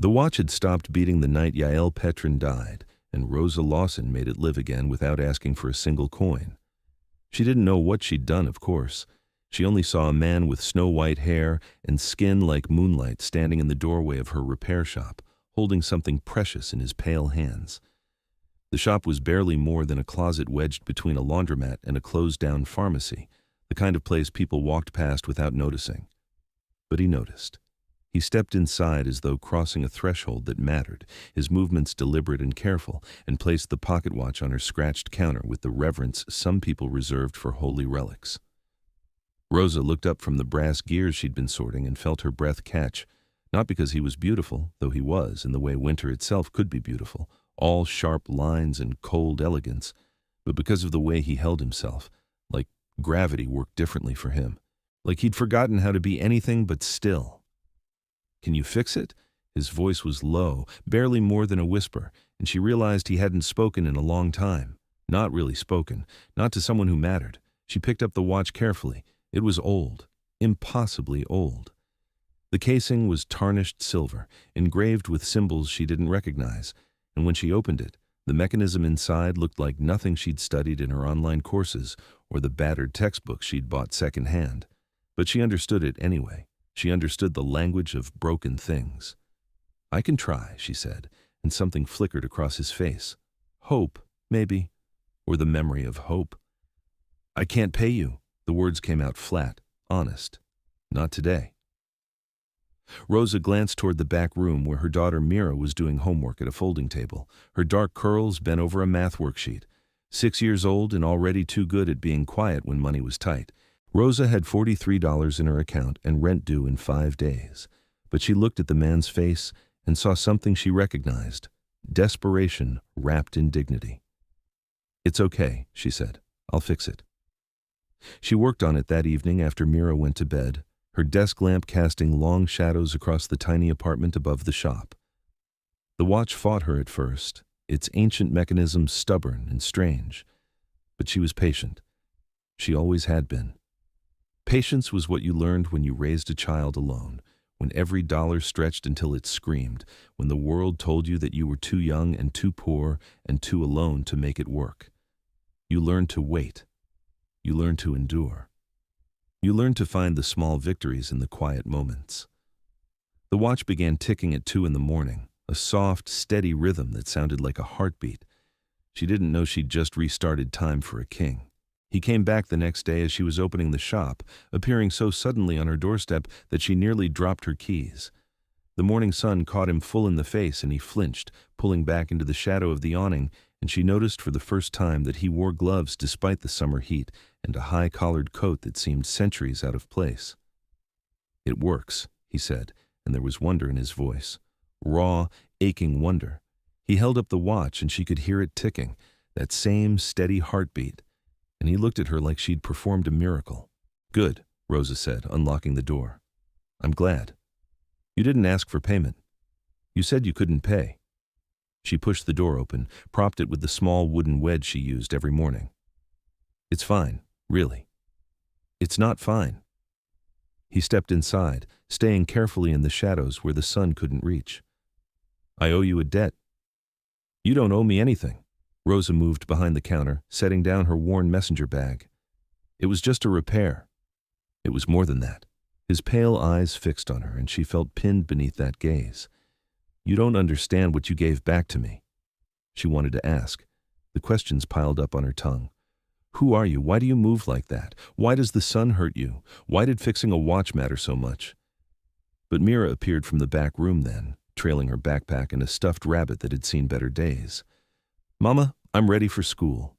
The watch had stopped beating the night Yael Petrin died, and Rosa Lawson made it live again without asking for a single coin. She didn't know what she'd done, of course. She only saw a man with snow-white hair and skin like moonlight standing in the doorway of her repair shop, holding something precious in his pale hands. The shop was barely more than a closet wedged between a laundromat and a closed-down pharmacy, the kind of place people walked past without noticing. But he noticed. He stepped inside as though crossing a threshold that mattered, his movements deliberate and careful, and placed the pocket watch on her scratched counter with the reverence some people reserved for holy relics. Rosa looked up from the brass gears she'd been sorting and felt her breath catch, not because he was beautiful, though he was, in the way winter itself could be beautiful, all sharp lines and cold elegance, but because of the way he held himself, like gravity worked differently for him, like he'd forgotten how to be anything but still. "Can you fix it?" His voice was low, barely more than a whisper, and she realized he hadn't spoken in a long time. Not really spoken, not to someone who mattered. She picked up the watch carefully. It was old, impossibly old. The casing was tarnished silver, engraved with symbols she didn't recognize, and when she opened it, the mechanism inside looked like nothing she'd studied in her online courses or the battered textbooks she'd bought secondhand. But she understood it anyway. She understood the language of broken things. "I can try," she said, and something flickered across his face. Hope, maybe, or the memory of hope. "I can't pay you." The words came out flat, honest. "Not today." Rosa glanced toward the back room where her daughter Mira was doing homework at a folding table, her dark curls bent over a math worksheet. 6 years old and already too good at being quiet when money was tight. Rosa had $43 in her account and rent due in 5 days. But she looked at the man's face and saw something she recognized, desperation wrapped in dignity. "It's okay," she said. "I'll fix it." She worked on it that evening after Mira went to bed, her desk lamp casting long shadows across the tiny apartment above the shop. The watch fought her at first, its ancient mechanism stubborn and strange. But she was patient. She always had been. Patience was what you learned when you raised a child alone, when every dollar stretched until it screamed, when the world told you that you were too young and too poor and too alone to make it work. You learned to wait. You learned to endure. You learned to find the small victories in the quiet moments. The watch began ticking at 2 in the morning, a soft, steady rhythm that sounded like a heartbeat. She didn't know she'd just restarted time for a king. He came back the next day as she was opening the shop, appearing so suddenly on her doorstep that she nearly dropped her keys. The morning sun caught him full in the face and he flinched, pulling back into the shadow of the awning, and she noticed for the first time that he wore gloves despite the summer heat and a high-collared coat that seemed centuries out of place. "It works," he said, and there was wonder in his voice. Raw, aching wonder. He held up the watch and she could hear it ticking, that same steady heartbeat. And he looked at her like she'd performed a miracle. "Good," Rosa said, unlocking the door. "I'm glad. You didn't ask for payment. You said you couldn't pay." She pushed the door open, propped it with the small wooden wedge she used every morning. "It's fine, really." "It's not fine." He stepped inside, staying carefully in the shadows where the sun couldn't reach. "I owe you a debt." "You don't owe me anything." Rosa moved behind the counter, setting down her worn messenger bag. "It was just a repair." It was more than that. His pale eyes fixed on her, and she felt pinned beneath that gaze. "You don't understand what you gave back to me." She wanted to ask. The questions piled up on her tongue. Who are you? Why do you move like that? Why does the sun hurt you? Why did fixing a watch matter so much? But Mira appeared from the back room then, trailing her backpack and a stuffed rabbit that had seen better days. "Mama, I'm ready for school."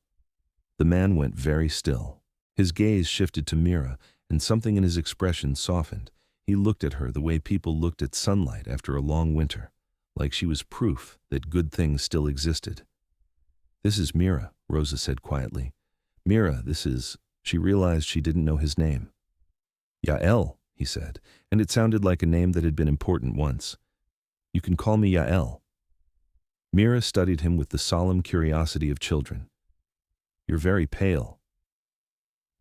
The man went very still. His gaze shifted to Mira, and something in his expression softened. He looked at her the way people looked at sunlight after a long winter, like she was proof that good things still existed. "This is Mira," Rosa said quietly. "Mira, this is—" She realized she didn't know his name. "Yael," he said, and it sounded like a name that had been important once. "You can call me Yael." Mira studied him with the solemn curiosity of children. "You're very pale."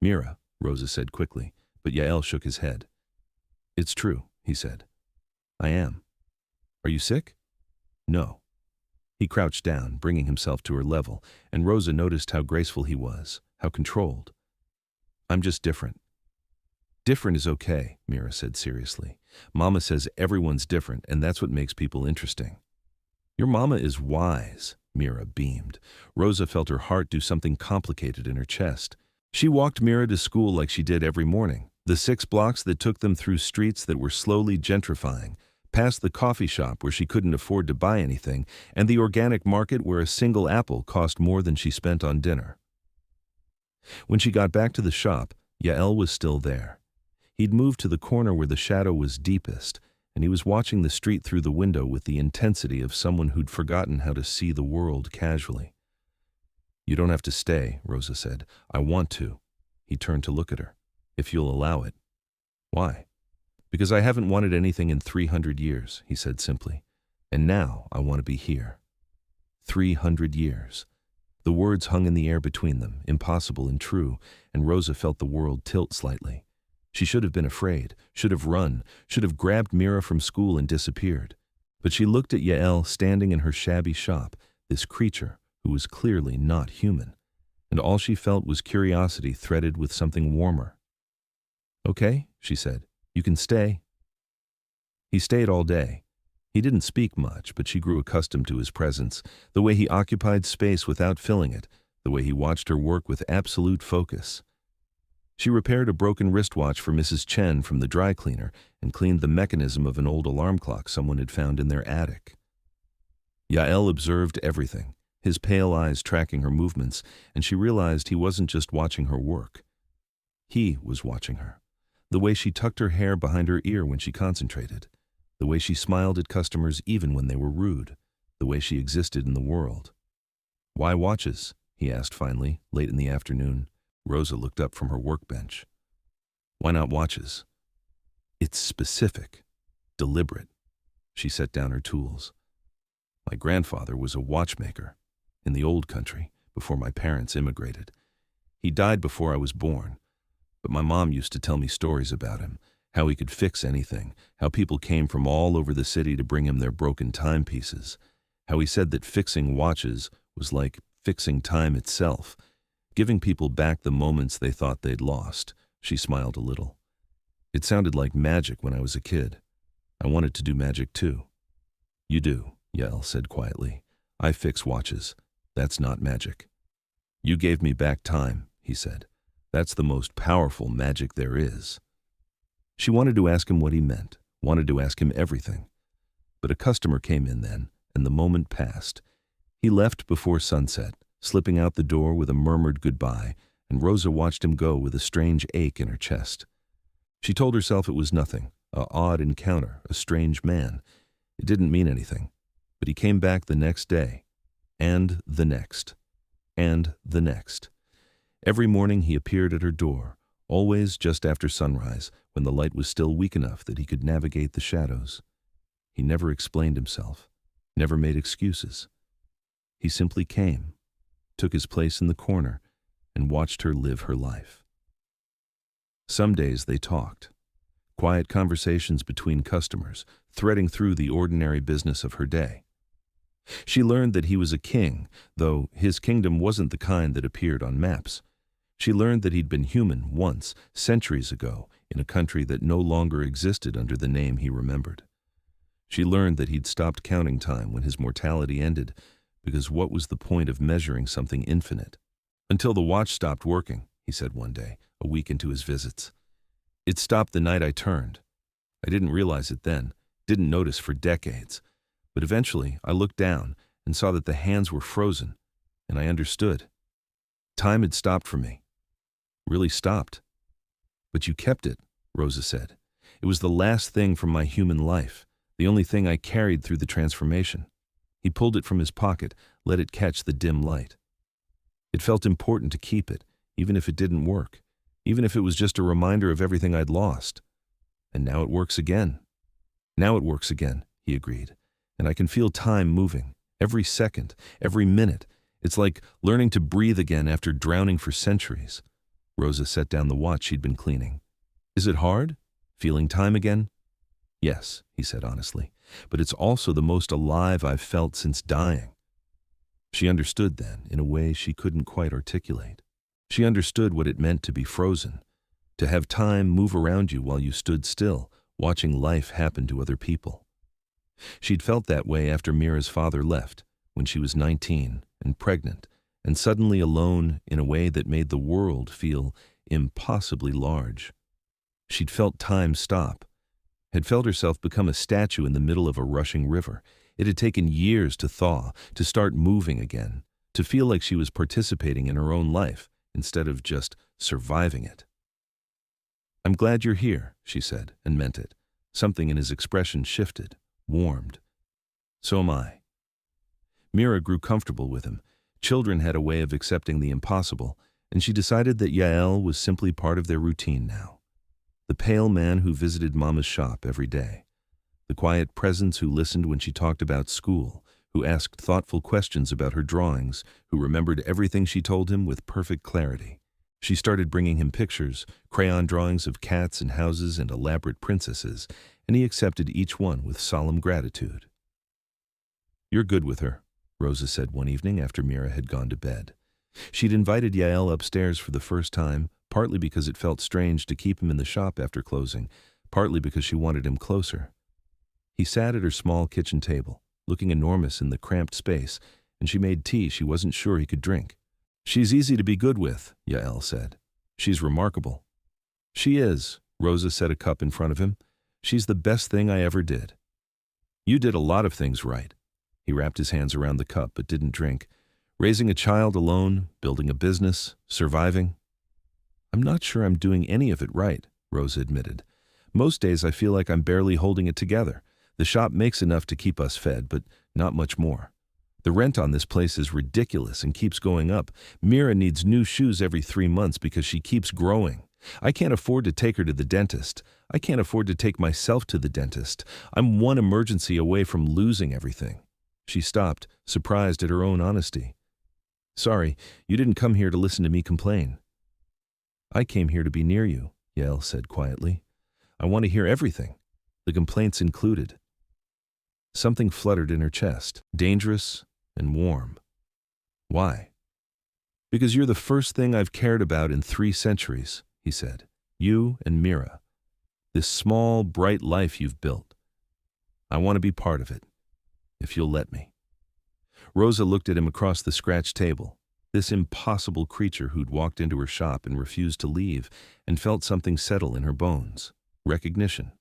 "Mira," Rosa said quickly, but Yael shook his head. "It's true," he said. "I am." Are you sick? No. He crouched down, bringing himself to her level, and Rosa noticed how graceful he was, how controlled. I'm just different. Different is okay, Mira said seriously. Mama says everyone's different, and that's what makes people interesting. Your mama is wise, Mira beamed. Rosa felt her heart do something complicated in her chest. She walked Mira to school like she did every morning, the 6 blocks that took them through streets that were slowly gentrifying, past the coffee shop where she couldn't afford to buy anything, and the organic market where a single apple cost more than she spent on dinner. When she got back to the shop, Yael was still there. He'd moved to the corner where the shadow was deepest, and he was watching the street through the window with the intensity of someone who'd forgotten how to see the world casually. You don't have to stay, Rosa said. I want to. He turned to look at her. If you'll allow it. Why? Because I haven't wanted anything in 300 years, he said simply. And now I want to be here. 300 years. The words hung in the air between them, impossible and true, and Rosa felt the world tilt slightly. She should have been afraid, should have run, should have grabbed Mira from school and disappeared. But she looked at Yael standing in her shabby shop, this creature who was clearly not human, and all she felt was curiosity threaded with something warmer. Okay, she said, you can stay. He stayed all day. He didn't speak much, but she grew accustomed to his presence, the way he occupied space without filling it, the way he watched her work with absolute focus. She repaired a broken wristwatch for Mrs. Chen from the dry cleaner and cleaned the mechanism of an old alarm clock someone had found in their attic. Yael observed everything, his pale eyes tracking her movements, and she realized he wasn't just watching her work. He was watching her. The way she tucked her hair behind her ear when she concentrated, the way she smiled at customers even when they were rude, the way she existed in the world. Why watches? He asked finally, late in the afternoon. Rosa looked up from her workbench. Why not watches? It's specific, deliberate. She set down her tools. My grandfather was a watchmaker in the old country before my parents immigrated. He died before I was born, but my mom used to tell me stories about him, how he could fix anything, how people came from all over the city to bring him their broken timepieces, how he said that fixing watches was like fixing time itself, giving people back the moments they thought they'd lost. She smiled a little. It sounded like magic when I was a kid. I wanted to do magic too. You do, Yael said quietly. I fix watches. That's not magic. You gave me back time, he said. That's the most powerful magic there is. She wanted to ask him what he meant, wanted to ask him everything. But a customer came in then, and the moment passed. He left before sunset, slipping out the door with a murmured goodbye, and Rosa watched him go with a strange ache in her chest. She told herself it was nothing, an odd encounter, a strange man. It didn't mean anything. But he came back the next day, and the next, and the next. Every morning he appeared at her door, always just after sunrise, when the light was still weak enough that he could navigate the shadows. He never explained himself, never made excuses. He simply came, took his place in the corner, and watched her live her life. Some days they talked, quiet conversations between customers, threading through the ordinary business of her day. She learned that he was a king, though his kingdom wasn't the kind that appeared on maps. She learned that he'd been human once, centuries ago, in a country that no longer existed under the name he remembered. She learned that he'd stopped counting time when his mortality ended, because what was the point of measuring something infinite? Until the watch stopped working, he said one day, a week into his visits. It stopped the night I turned. I didn't realize it then, didn't notice for decades. But eventually I looked down and saw that the hands were frozen, and I understood. Time had stopped for me. Really stopped. But you kept it, Rosa said. It was the last thing from my human life, the only thing I carried through the transformation. He pulled it from his pocket, let it catch the dim light. It felt important to keep it, even if it didn't work, even if it was just a reminder of everything I'd lost. And now it works again. Now it works again, he agreed. And I can feel time moving, every second, every minute. It's like learning to breathe again after drowning for centuries. Rosa set down the watch she'd been cleaning. Is it hard? Feeling time again? Yes, he said honestly, but it's also the most alive I've felt since dying. She understood then, in a way she couldn't quite articulate. She understood what it meant to be frozen, to have time move around you while you stood still, watching life happen to other people. She'd felt that way after Mira's father left, when she was 19 and pregnant, and suddenly alone in a way that made the world feel impossibly large. She'd felt time stop, had felt herself become a statue in the middle of a rushing river. It had taken years to thaw, to start moving again, to feel like she was participating in her own life instead of just surviving it. "I'm glad you're here," she said, and meant it. Something in his expression shifted, warmed. "So am I." Mira grew comfortable with him. Children had a way of accepting the impossible, and she decided that Yael was simply part of their routine now. The pale man who visited Mama's shop every day. The quiet presence who listened when she talked about school, who asked thoughtful questions about her drawings, who remembered everything she told him with perfect clarity. She started bringing him pictures, crayon drawings of cats and houses and elaborate princesses, and he accepted each one with solemn gratitude. "You're good with her," Rosa said one evening after Mira had gone to bed. She'd invited Yael upstairs for the first time, partly because it felt strange to keep him in the shop after closing, partly because she wanted him closer. He sat at her small kitchen table, looking enormous in the cramped space, and she made tea she wasn't sure he could drink. "She's easy to be good with," Yael said. "She's remarkable." "She is," Rosa set a cup in front of him. "She's the best thing I ever did." "You did a lot of things right." He wrapped his hands around the cup but didn't drink. "Raising a child alone, building a business, surviving." "I'm not sure I'm doing any of it right," Rosa admitted. "Most days I feel like I'm barely holding it together. The shop makes enough to keep us fed, but not much more. The rent on this place is ridiculous and keeps going up. Mira needs new shoes every 3 months because she keeps growing. I can't afford to take her to the dentist. I can't afford to take myself to the dentist. I'm one emergency away from losing everything." She stopped, surprised at her own honesty. "Sorry, you didn't come here to listen to me complain." "I came here to be near you," Yael said quietly. "I want to hear everything, the complaints included." Something fluttered in her chest, dangerous and warm. "Why?" "Because you're the first thing I've cared about in 3 centuries, he said. "You and Mira. This small, bright life you've built. I want to be part of it, if you'll let me." Rosa looked at him across the scratched table, this impossible creature who'd walked into her shop and refused to leave, and felt something settle in her bones. Recognition.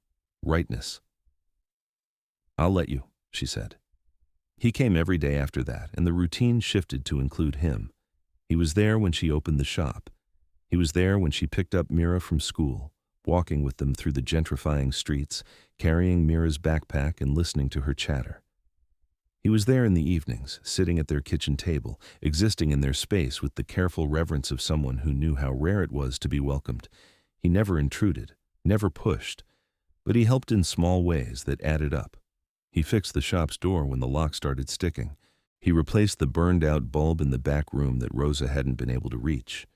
Rightness. "I'll let you," she said. He came every day after that, and the routine shifted to include him. He was there when she opened the shop. He was there when she picked up Mira from school, walking with them through the gentrifying streets, carrying Mira's backpack and listening to her chatter. He was there in the evenings, sitting at their kitchen table, existing in their space with the careful reverence of someone who knew how rare it was to be welcomed. He never intruded, never pushed, but he helped in small ways that added up. He fixed the shop's door when the lock started sticking. He replaced the burned-out bulb in the back room that Rosa hadn't been able to reach.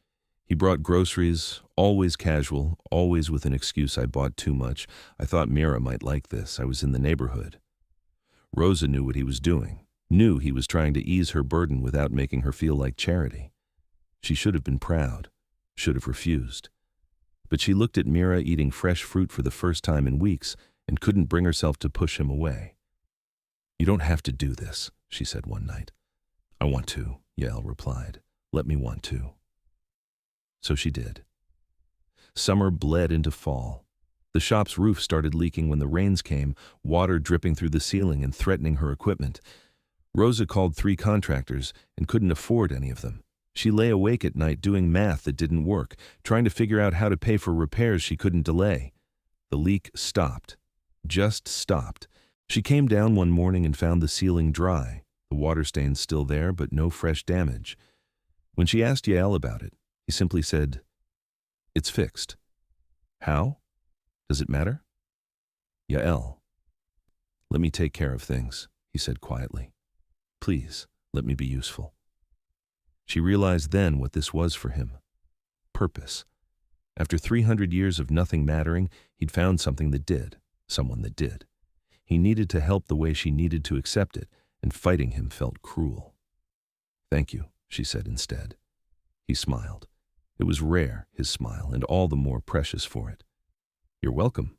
He brought groceries, always casual, always with an excuse: "I bought too much. I thought Mira might like this. I was in the neighborhood." Rosa knew what he was doing, knew he was trying to ease her burden without making her feel like charity. She should have been proud, should have refused. But she looked at Mira eating fresh fruit for the first time in weeks and couldn't bring herself to push him away. "You don't have to do this," she said one night. "I want to," Yael replied. "Let me want to." So she did. Summer bled into fall. The shop's roof started leaking when the rains came, water dripping through the ceiling and threatening her equipment. Rosa called 3 contractors and couldn't afford any of them. She lay awake at night doing math that didn't work, trying to figure out how to pay for repairs she couldn't delay. The leak stopped. Just stopped. She came down one morning and found the ceiling dry, the water stains still there, but no fresh damage. When she asked Yael about it, he simply said, "It's fixed." "How? Does it matter?" "Yael, let me take care of things," he said quietly. "Please, let me be useful." She realized then what this was for him. Purpose. After 300 years of nothing mattering, he'd found something that did. someone that did. He needed to help the way she needed to accept it, and fighting him felt cruel. "Thank you," she said instead. He smiled. It was rare, his smile, and all the more precious for it. "You're welcome."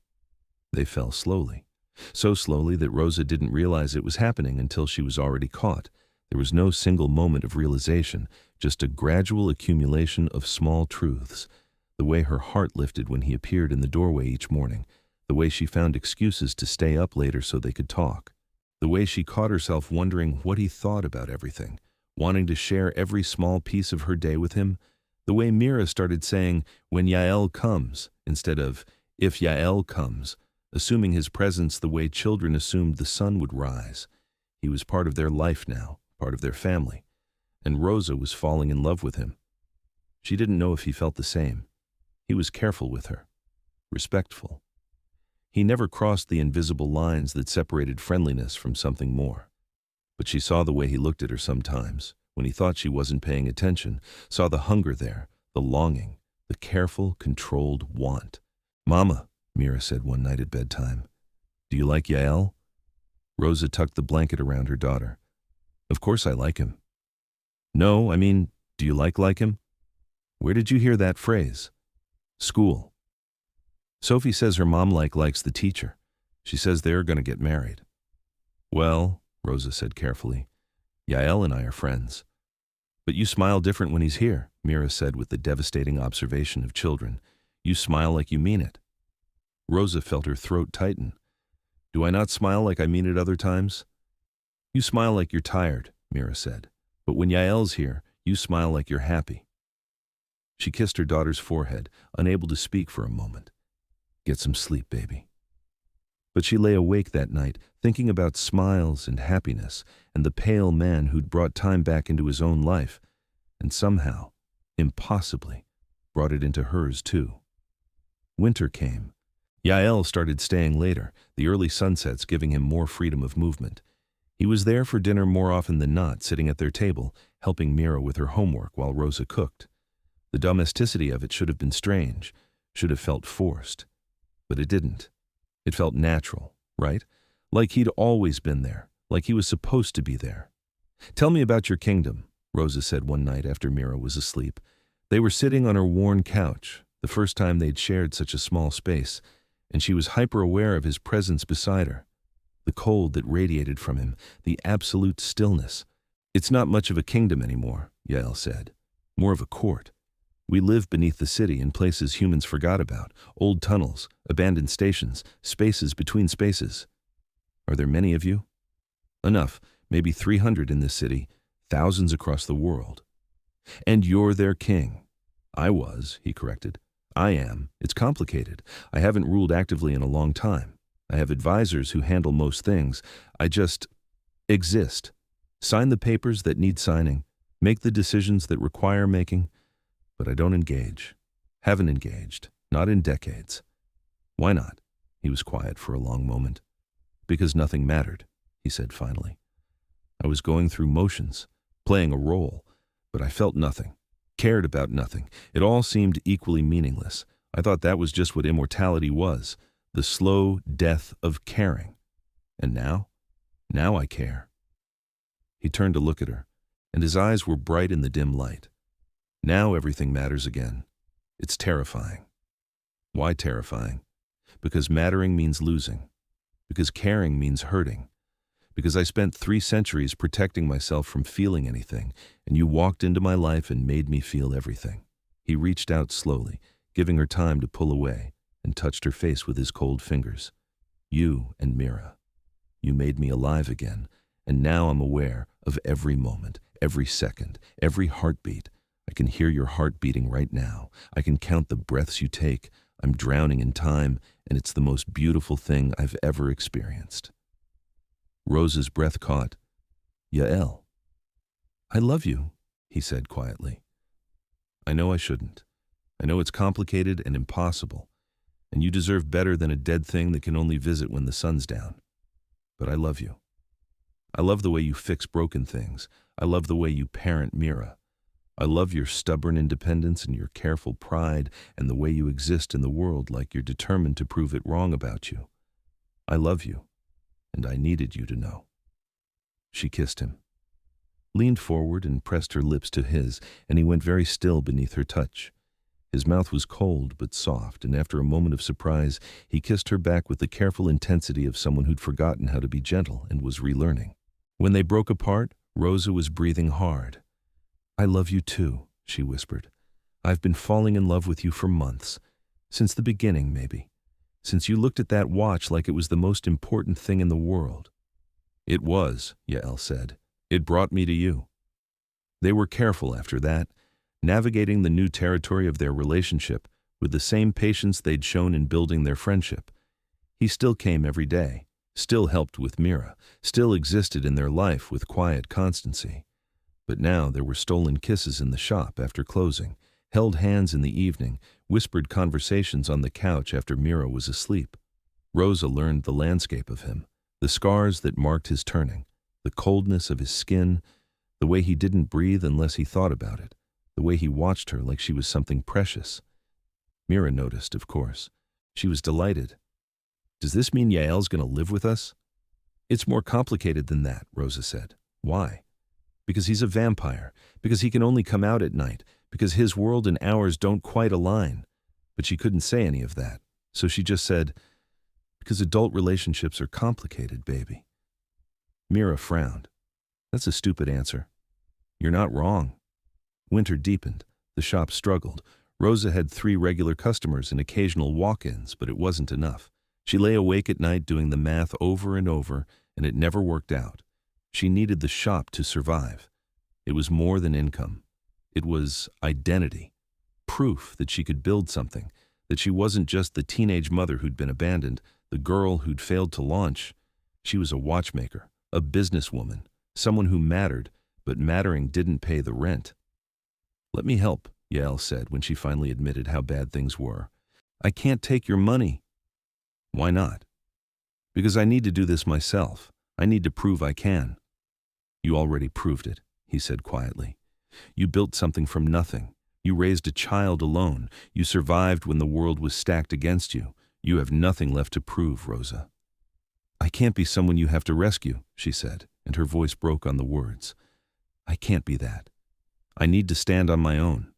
They fell slowly. So slowly that Rosa didn't realize it was happening until she was already caught. There was no single moment of realization, just a gradual accumulation of small truths. The way her heart lifted when he appeared in the doorway each morning, the way she found excuses to stay up later so they could talk, the way she caught herself wondering what he thought about everything, wanting to share every small piece of her day with him, the way Mira started saying, "when Yael comes," instead of, "if Yael comes," assuming his presence the way children assumed the sun would rise. He was part of their life now, part of their family, and Rosa was falling in love with him. She didn't know if he felt the same. He was careful with her, respectful. He never crossed the invisible lines that separated friendliness from something more. But she saw the way he looked at her sometimes, when he thought she wasn't paying attention, saw the hunger there, the longing, the careful, controlled want. "Mama," Mira said one night at bedtime, "do you like Yael?" Rosa tucked the blanket around her daughter. "Of course I like him." "No, I mean, do you like him?" "Where did you hear that phrase?" "School." "Sophie says her mom likes the teacher. She says they're going to get married." "Well," Rosa said carefully, "Yael and I are friends." "But you smile different when he's here," Mira said with the devastating observation of children. "You smile like you mean it." Rosa felt her throat tighten. "Do I not smile like I mean it other times?" "You smile like you're tired," Mira said. "But when Yael's here, you smile like you're happy." She kissed her daughter's forehead, unable to speak for a moment. "Get some sleep, baby." But she lay awake that night, thinking about smiles and happiness, and the pale man who'd brought time back into his own life, and somehow, impossibly, brought it into hers too. Winter came. Yael started staying later, the early sunsets giving him more freedom of movement. He was there for dinner more often than not, sitting at their table, helping Mira with her homework while Rosa cooked. The domesticity of it should have been strange, should have felt forced. But it didn't. It felt natural, right? Like he'd always been there, like he was supposed to be there. "Tell me about your kingdom," Rosa said one night after Mira was asleep. They were sitting on her worn couch, the first time they'd shared such a small space, and she was hyper-aware of his presence beside her. The cold that radiated from him, the absolute stillness. "It's not much of a kingdom anymore," Yael said. "More of a court. We live beneath the city in places humans forgot about, old tunnels, abandoned stations, spaces between spaces." "Are there many of you?" "Enough, maybe 300 in this city, thousands across the world." "And you're their king." "I was," he corrected. "I am. It's complicated. I haven't ruled actively in a long time. I have advisors who handle most things. I just exist. Sign the papers that need signing, make the decisions that require making, but I don't engage. Haven't engaged. Not in decades." "Why not?" He was quiet for a long moment. "Because nothing mattered," he said finally. "I was going through motions, playing a role, but I felt nothing, cared about nothing. It all seemed equally meaningless. I thought that was just what immortality was, the slow death of caring. And now I care." He turned to look at her, and his eyes were bright in the dim light. "Now everything matters again. It's terrifying." "Why terrifying?" "Because mattering means losing. Because caring means hurting. Because I spent 3 centuries protecting myself from feeling anything, and you walked into my life and made me feel everything." He reached out slowly, giving her time to pull away, and touched her face with his cold fingers. "You and Mira. You made me alive again, and now I'm aware of every moment, every second, every heartbeat. I can hear your heart beating right now. I can count the breaths you take. I'm drowning in time, and it's the most beautiful thing I've ever experienced." Rosa's breath caught. "Yael." "I love you," he said quietly. "I know I shouldn't. I know it's complicated and impossible, and you deserve better than a dead thing that can only visit when the sun's down. But I love you. I love the way you fix broken things. I love the way you parent Mira. I love your stubborn independence and your careful pride and the way you exist in the world like you're determined to prove it wrong about you. I love you, and I needed you to know." She kissed him, leaned forward and pressed her lips to his, and he went very still beneath her touch. His mouth was cold but soft, and after a moment of surprise, he kissed her back with the careful intensity of someone who'd forgotten how to be gentle and was relearning. When they broke apart, Rosa was breathing hard. "I love you too," she whispered. "I've been falling in love with you for months. Since the beginning, maybe. Since you looked at that watch like it was the most important thing in the world." "It was," Yael said. "It brought me to you." They were careful after that, navigating the new territory of their relationship with the same patience they'd shown in building their friendship. He still came every day, still helped with Mira, still existed in their life with quiet constancy. But now there were stolen kisses in the shop after closing, held hands in the evening, whispered conversations on the couch after Mira was asleep. Rosa learned the landscape of him, the scars that marked his turning, the coldness of his skin, the way he didn't breathe unless he thought about it, the way he watched her like she was something precious. Mira noticed, of course. She was delighted. "Does this mean Yael's going to live with us?" "It's more complicated than that," Rosa said. "Why?" "Because he's a vampire, because he can only come out at night, because his world and ours don't quite align." But she couldn't say any of that, so she just said, "Because adult relationships are complicated, baby." Mira frowned. "That's a stupid answer." "You're not wrong." Winter deepened. The shop struggled. Rosa had 3 regular customers and occasional walk-ins, but it wasn't enough. She lay awake at night doing the math over and over, and it never worked out. She needed the shop to survive. It was more than income. It was identity. Proof that she could build something, that she wasn't just the teenage mother who'd been abandoned, the girl who'd failed to launch. She was a watchmaker, a businesswoman, someone who mattered, but mattering didn't pay the rent. "Let me help," Yael said when she finally admitted how bad things were. "I can't take your money." "Why not?" "Because I need to do this myself. I need to prove I can." "You already proved it," he said quietly. "You built something from nothing. You raised a child alone. You survived when the world was stacked against you. You have nothing left to prove, Rosa." "I can't be someone you have to rescue," she said, and her voice broke on the words. "I can't be that. I need to stand on my own."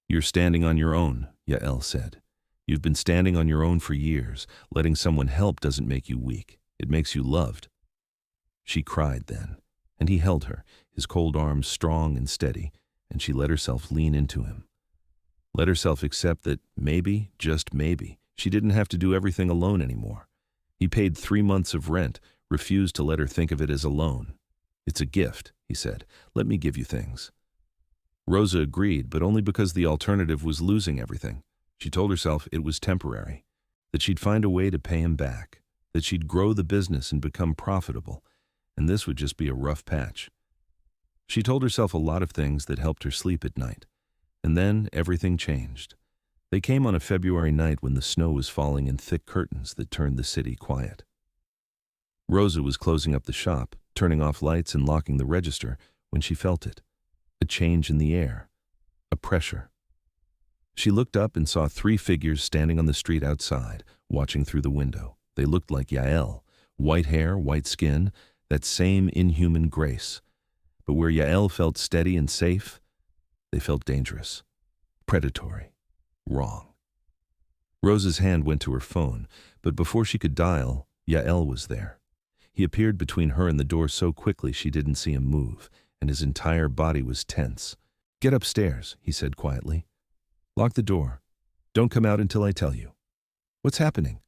"You're standing on your own," Yael said. "You've been standing on your own for years. Letting someone help doesn't make you weak. It makes you loved." She cried then, and he held her, his cold arms strong and steady, and she let herself lean into him. Let herself accept that maybe, just maybe, she didn't have to do everything alone anymore. He paid 3 months of rent, refused to let her think of it as a loan. "It's a gift," he said. "Let me give you things." Rosa agreed, but only because the alternative was losing everything. She told herself it was temporary, that she'd find a way to pay him back, that she'd grow the business and become profitable, and this would just be a rough patch. She told herself a lot of things that helped her sleep at night, and then everything changed. They came on a February night when the snow was falling in thick curtains that turned the city quiet. Rosa was closing up the shop, turning off lights and locking the register, when she felt it. A change in the air. A pressure. She looked up and saw 3 figures standing on the street outside, watching through the window. They looked like Yael. White hair, white skin, that same inhuman grace. But where Yael felt steady and safe, they felt dangerous, predatory, wrong. Rosa's hand went to her phone, but before she could dial, Yael was there. He appeared between her and the door so quickly she didn't see him move, and his entire body was tense. "Get upstairs," he said quietly. "Lock the door. Don't come out until I tell you." "What's happening?"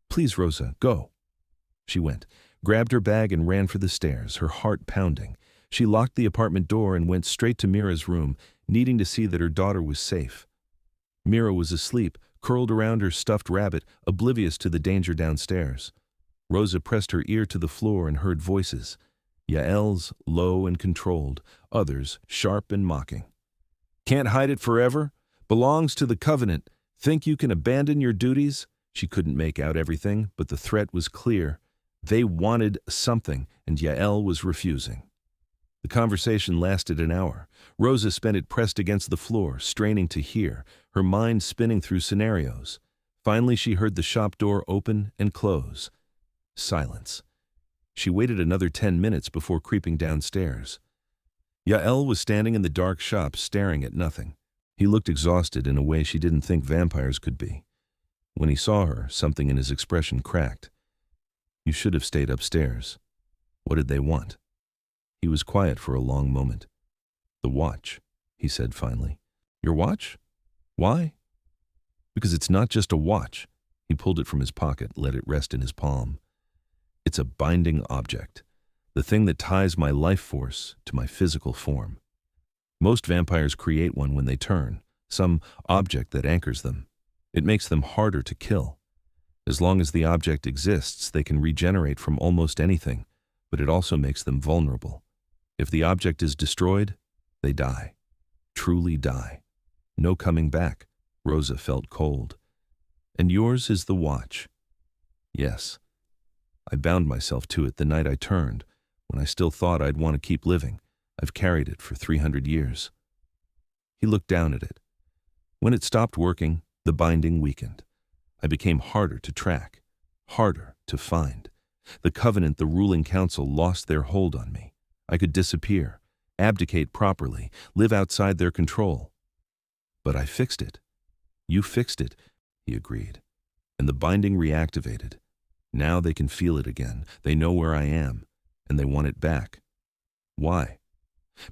"Please, Rosa, go." She went, grabbed her bag and ran for the stairs, her heart pounding. She locked the apartment door and went straight to Mira's room, needing to see that her daughter was safe. Mira was asleep, curled around her stuffed rabbit, oblivious to the danger downstairs. Rosa pressed her ear to the floor and heard voices. Yael's low and controlled, others sharp and mocking. "Can't hide it forever? Belongs to the covenant. Think you can abandon your duties?" She couldn't make out everything, but the threat was clear. They wanted something, and Yael was refusing. The conversation lasted an hour. Rosa spent it pressed against the floor, straining to hear, her mind spinning through scenarios. Finally, she heard the shop door open and close. Silence. She waited another 10 minutes before creeping downstairs. Yael was standing in the dark shop staring at nothing. He looked exhausted in a way she didn't think vampires could be. When he saw her, something in his expression cracked. You should have stayed upstairs. What did they want? He was quiet for a long moment. The watch, he said finally. Your watch? Why? Because it's not just a watch. He pulled it from his pocket, let it rest in his palm. It's a binding object, the thing that ties my life force to my physical form. Most vampires create one when they turn, some object that anchors them. It makes them harder to kill. As long as the object exists, they can regenerate from almost anything, but it also makes them vulnerable. If the object is destroyed, they die. Truly die. No coming back. Rosa felt cold. And yours is the watch. Yes. I bound myself to it the night I turned, when I still thought I'd want to keep living. I've carried it for 300 years. He looked down at it. When it stopped working, the binding weakened. I became harder to track, harder to find. The covenant, the ruling council, lost their hold on me. I could disappear, abdicate properly, live outside their control. But I fixed it. You fixed it, he agreed. And the binding reactivated. Now they can feel it again. They know where I am, and they want it back. Why?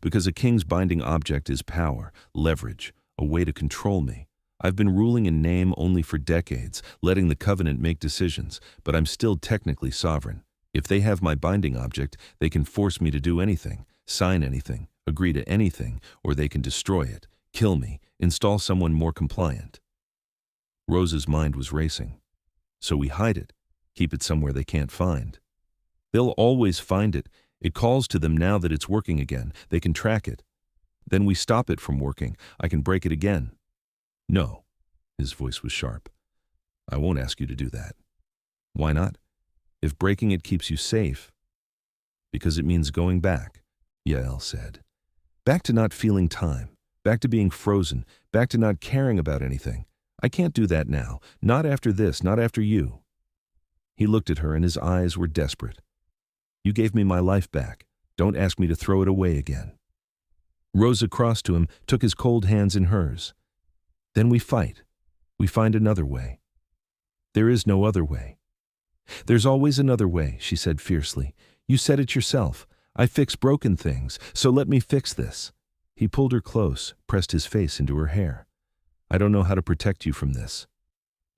Because a king's binding object is power, leverage, a way to control me. I've been ruling in name only for decades, letting the covenant make decisions, but I'm still technically sovereign. If they have my binding object, they can force me to do anything, sign anything, agree to anything, or they can destroy it, kill me, install someone more compliant. Rosa's mind was racing. So we hide it, keep it somewhere they can't find. They'll always find it. It calls to them now that it's working again. They can track it. Then we stop it from working. I can break it again. No. His voice was sharp. I won't ask you to do that. Why not? If breaking it keeps you safe. Because it means going back, Yael said. Back to not feeling time. Back to being frozen. Back to not caring about anything. I can't do that now. Not after this, not after you. He looked at her and his eyes were desperate. You gave me my life back. Don't ask me to throw it away again. Rosa crossed to him, took his cold hands in hers. Then we fight. We find another way. There is no other way. There's always another way, she said fiercely. You said it yourself. I fix broken things, so let me fix this. He pulled her close, pressed his face into her hair. I don't know how to protect you from this.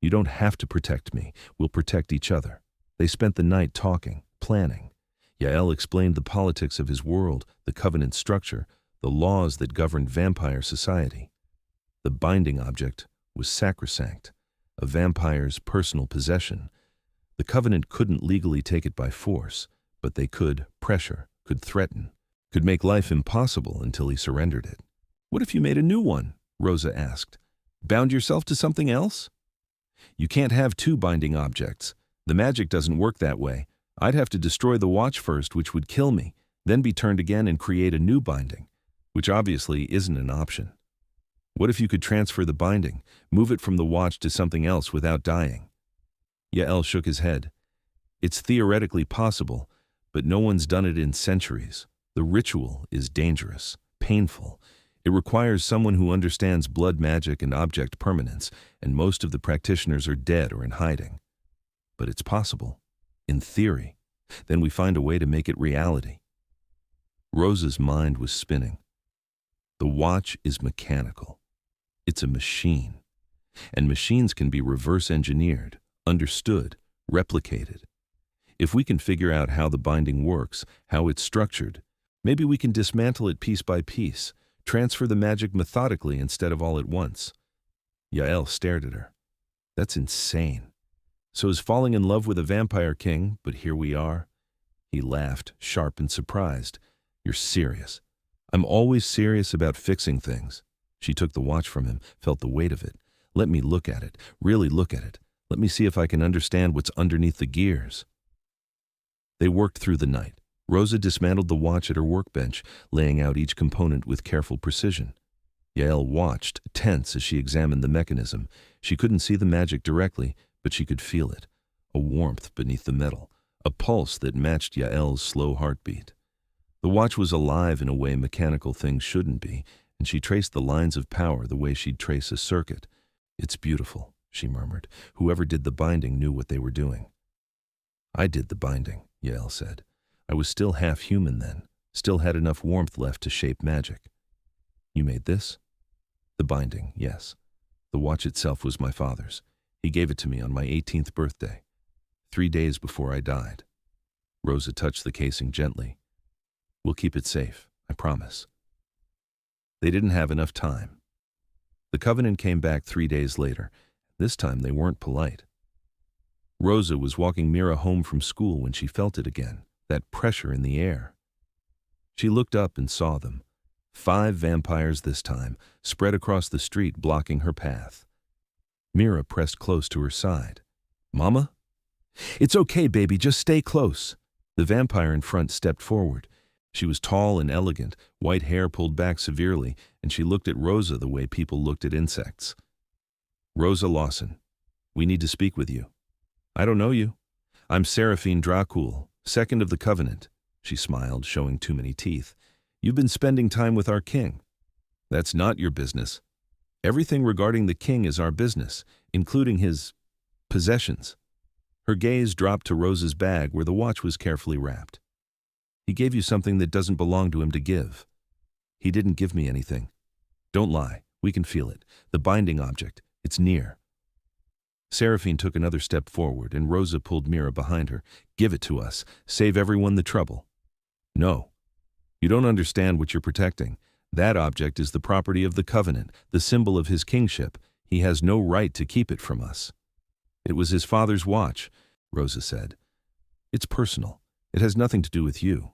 You don't have to protect me. We'll protect each other. They spent the night talking, planning. Yael explained the politics of his world, the covenant structure, the laws that governed vampire society. The binding object was sacrosanct, a vampire's personal possession. The covenant couldn't legally take it by force, but they could pressure, could threaten, could make life impossible until he surrendered it. What if you made a new one? Rosa asked. Bound yourself to something else? You can't have two binding objects. The magic doesn't work that way. I'd have to destroy the watch first, which would kill me, then be turned again and create a new binding, which obviously isn't an option. What if you could transfer the binding, move it from the watch to something else without dying? Yael shook his head. It's theoretically possible, but no one's done it in centuries. The ritual is dangerous, painful. It requires someone who understands blood magic and object permanence, and most of the practitioners are dead or in hiding. But it's possible, in theory. Then we find a way to make it reality. Rosa's mind was spinning. The watch is mechanical. It's a machine. And machines can be reverse engineered, understood, replicated. If we can figure out how the binding works, how it's structured, maybe we can dismantle it piece by piece, transfer the magic methodically instead of all at once. Yael stared at her. That's insane. So is falling in love with a vampire king, but here we are. He laughed, sharp and surprised. You're serious. I'm always serious about fixing things. She took the watch from him, felt the weight of it. Let me look at it, really look at it. Let me see if I can understand what's underneath the gears. They worked through the night. Rosa dismantled the watch at her workbench, laying out each component with careful precision. Yael watched, tense as she examined the mechanism. She couldn't see the magic directly, but she could feel it. A warmth beneath the metal, a pulse that matched Yael's slow heartbeat. The watch was alive in a way mechanical things shouldn't be, and she traced the lines of power the way she'd trace a circuit. "It's beautiful," she murmured. "Whoever did the binding knew what they were doing." "I did the binding," Yael said. "I was still half human then, still had enough warmth left to shape magic." "You made this?" "The binding, yes. The watch itself was my father's. He gave it to me on my 18th birthday, 3 days before I died." Rosa touched the casing gently. "We'll keep it safe, I promise." They didn't have enough time. The Covenant came back 3 days later. This time they weren't polite. Rosa was walking Mira home from school when she felt it again, that pressure in the air. She looked up and saw them. 5 vampires this time, spread across the street blocking her path. Mira pressed close to her side. "Mama?" "It's okay, baby, just stay close." The vampire in front stepped forward. She was tall and elegant, white hair pulled back severely, and she looked at Rosa the way people looked at insects. "Rosa Lawson, we need to speak with you." "I don't know you." "I'm Seraphine Dracul, second of the Covenant." She smiled, showing too many teeth. "You've been spending time with our king." "That's not your business." "Everything regarding the king is our business, including his possessions." Her gaze dropped to Rosa's bag where the watch was carefully wrapped. "He gave you something that doesn't belong to him to give." "He didn't give me anything." "Don't lie, we can feel it. The binding object, it's near." Seraphine took another step forward, and Rosa pulled Mira behind her. "Give it to us. Save everyone the trouble." "No. You don't understand what you're protecting. That object is the property of the Covenant, the symbol of his kingship. He has no right to keep it from us." "It was his father's watch," Rosa said. "It's personal. It has nothing to do with you."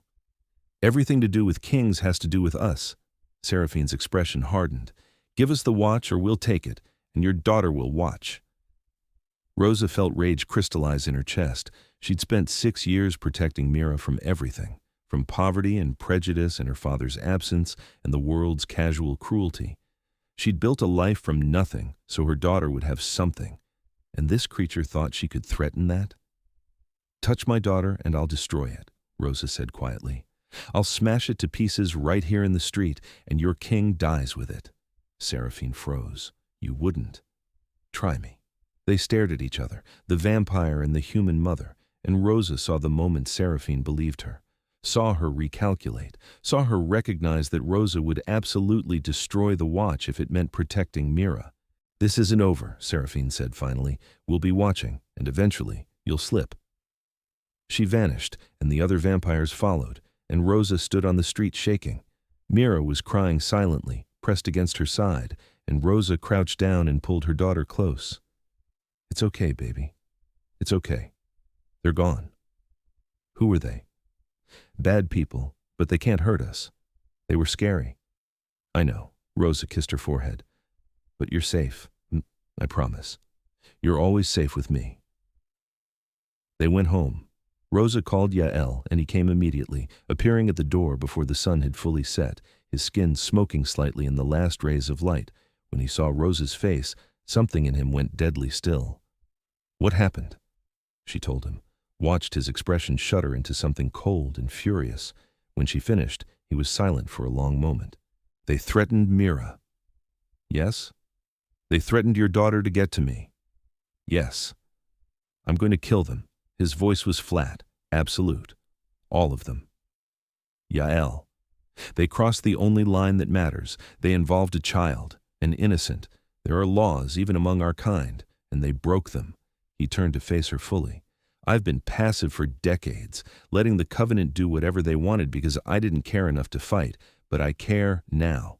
"Everything to do with kings has to do with us." Seraphine's expression hardened. "Give us the watch or we'll take it, and your daughter will watch." Rosa felt rage crystallize in her chest. She'd spent 6 years protecting Mira from everything, from poverty and prejudice and her father's absence and the world's casual cruelty. She'd built a life from nothing so her daughter would have something, and this creature thought she could threaten that? "Touch my daughter and I'll destroy it," Rosa said quietly. "I'll smash it to pieces right here in the street, and your king dies with it." Seraphine froze. "You wouldn't." "Try me." They stared at each other, the vampire and the human mother, and Rosa saw the moment Seraphine believed her, saw her recalculate, saw her recognize that Rosa would absolutely destroy the watch if it meant protecting Mira. "This isn't over," Seraphine said finally. "We'll be watching, and eventually you'll slip." She vanished, and the other vampires followed, and Rosa stood on the street shaking. Mira was crying silently, pressed against her side, and Rosa crouched down and pulled her daughter close. "It's okay, baby. It's okay. They're gone." "Who were they?" "Bad people, but they can't hurt us. They were scary." "I know." Rosa kissed her forehead. "But you're safe. I promise. You're always safe with me." They went home. Rosa called Yael, and he came immediately, appearing at the door before the sun had fully set, his skin smoking slightly in the last rays of light. When he saw Rosa's face, something in him went deadly still. "What happened?" She told him, watched his expression shudder into something cold and furious. When she finished, he was silent for a long moment. "They threatened Mira." "Yes?" "They threatened your daughter to get to me." "Yes." "I'm going to kill them." His voice was flat, absolute. "All of them." "Yael." "They crossed the only line that matters. They involved a child, an innocent. There are laws, even among our kind, and they broke them." He turned to face her fully. "I've been passive for decades, letting the Covenant do whatever they wanted because I didn't care enough to fight, but I care now.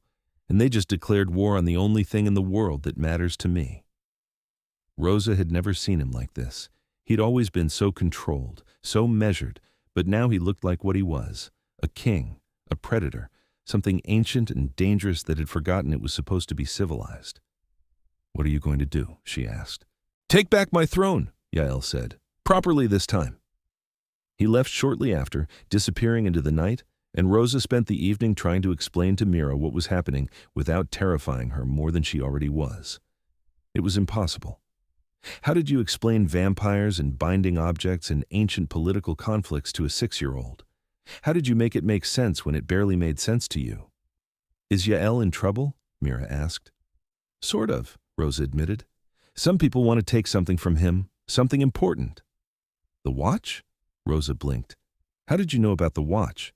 And they just declared war on the only thing in the world that matters to me." Rosa had never seen him like this. He'd always been so controlled, so measured, but now he looked like what he was, a king, a predator, something ancient and dangerous that had forgotten it was supposed to be civilized. "What are you going to do?" she asked. "Take back my throne," Yael said. "Properly this time." He left shortly after, disappearing into the night, and Rosa spent the evening trying to explain to Mira what was happening without terrifying her more than she already was. It was impossible. How did you explain vampires and binding objects and ancient political conflicts to a 6-year-old? How did you make it make sense when it barely made sense to you? Is Yael in trouble? Mira asked. Sort of, Rosa admitted. Some people want to take something from him, something important. The watch? Rosa blinked. How did you know about the watch?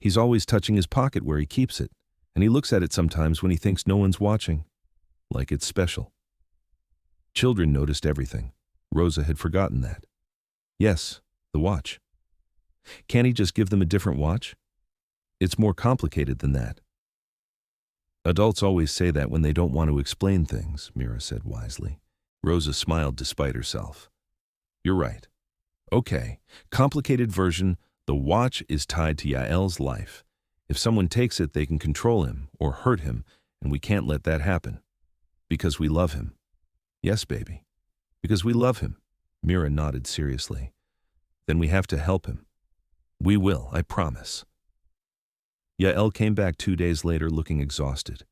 He's always touching his pocket where he keeps it, and he looks at it sometimes when he thinks no one's watching. Like it's special. Children noticed everything. Rosa had forgotten that. Yes, the watch. Can't he just give them a different watch? It's more complicated than that. Adults always say that when they don't want to explain things, Mira said wisely. Rosa smiled despite herself. You're right. Okay, complicated version, the watch is tied to Yael's life. If someone takes it, they can control him or hurt him, and we can't let that happen. Because we love him. Yes, baby. Because we love him. Mira nodded seriously. Then we have to help him. We will, I promise. Yael came back 2 days later looking exhausted.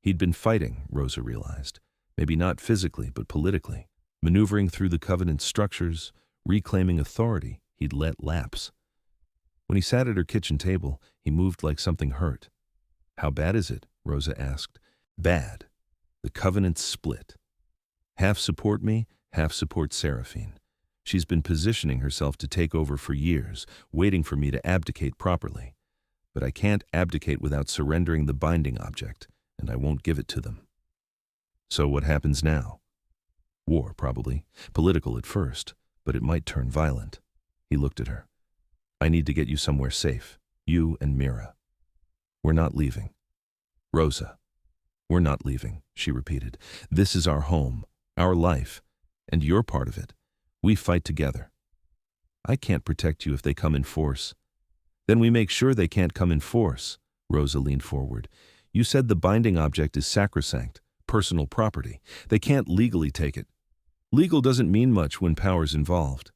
He'd been fighting, Rosa realized. Maybe not physically, but politically. Maneuvering through the Covenant's structures, reclaiming authority he'd let lapse. When he sat at her kitchen table, he moved like something hurt. How bad is it? Rosa asked. Bad. The Covenant's split. Half support me, half support Seraphine. She's been positioning herself to take over for years, waiting for me to abdicate properly. But I can't abdicate without surrendering the binding object, and I won't give it to them. So what happens now? War, probably. Political at first, but it might turn violent. He looked at her. I need to get you somewhere safe. You and Mira. We're not leaving. Rosa. We're not leaving, she repeated. This is our home, our life, and you're part of it. We fight together. I can't protect you if they come in force. Then we make sure they can't come in force. Rosa leaned forward. You said the binding object is sacrosanct, personal property. They can't legally take it. Legal doesn't mean much when power's involved.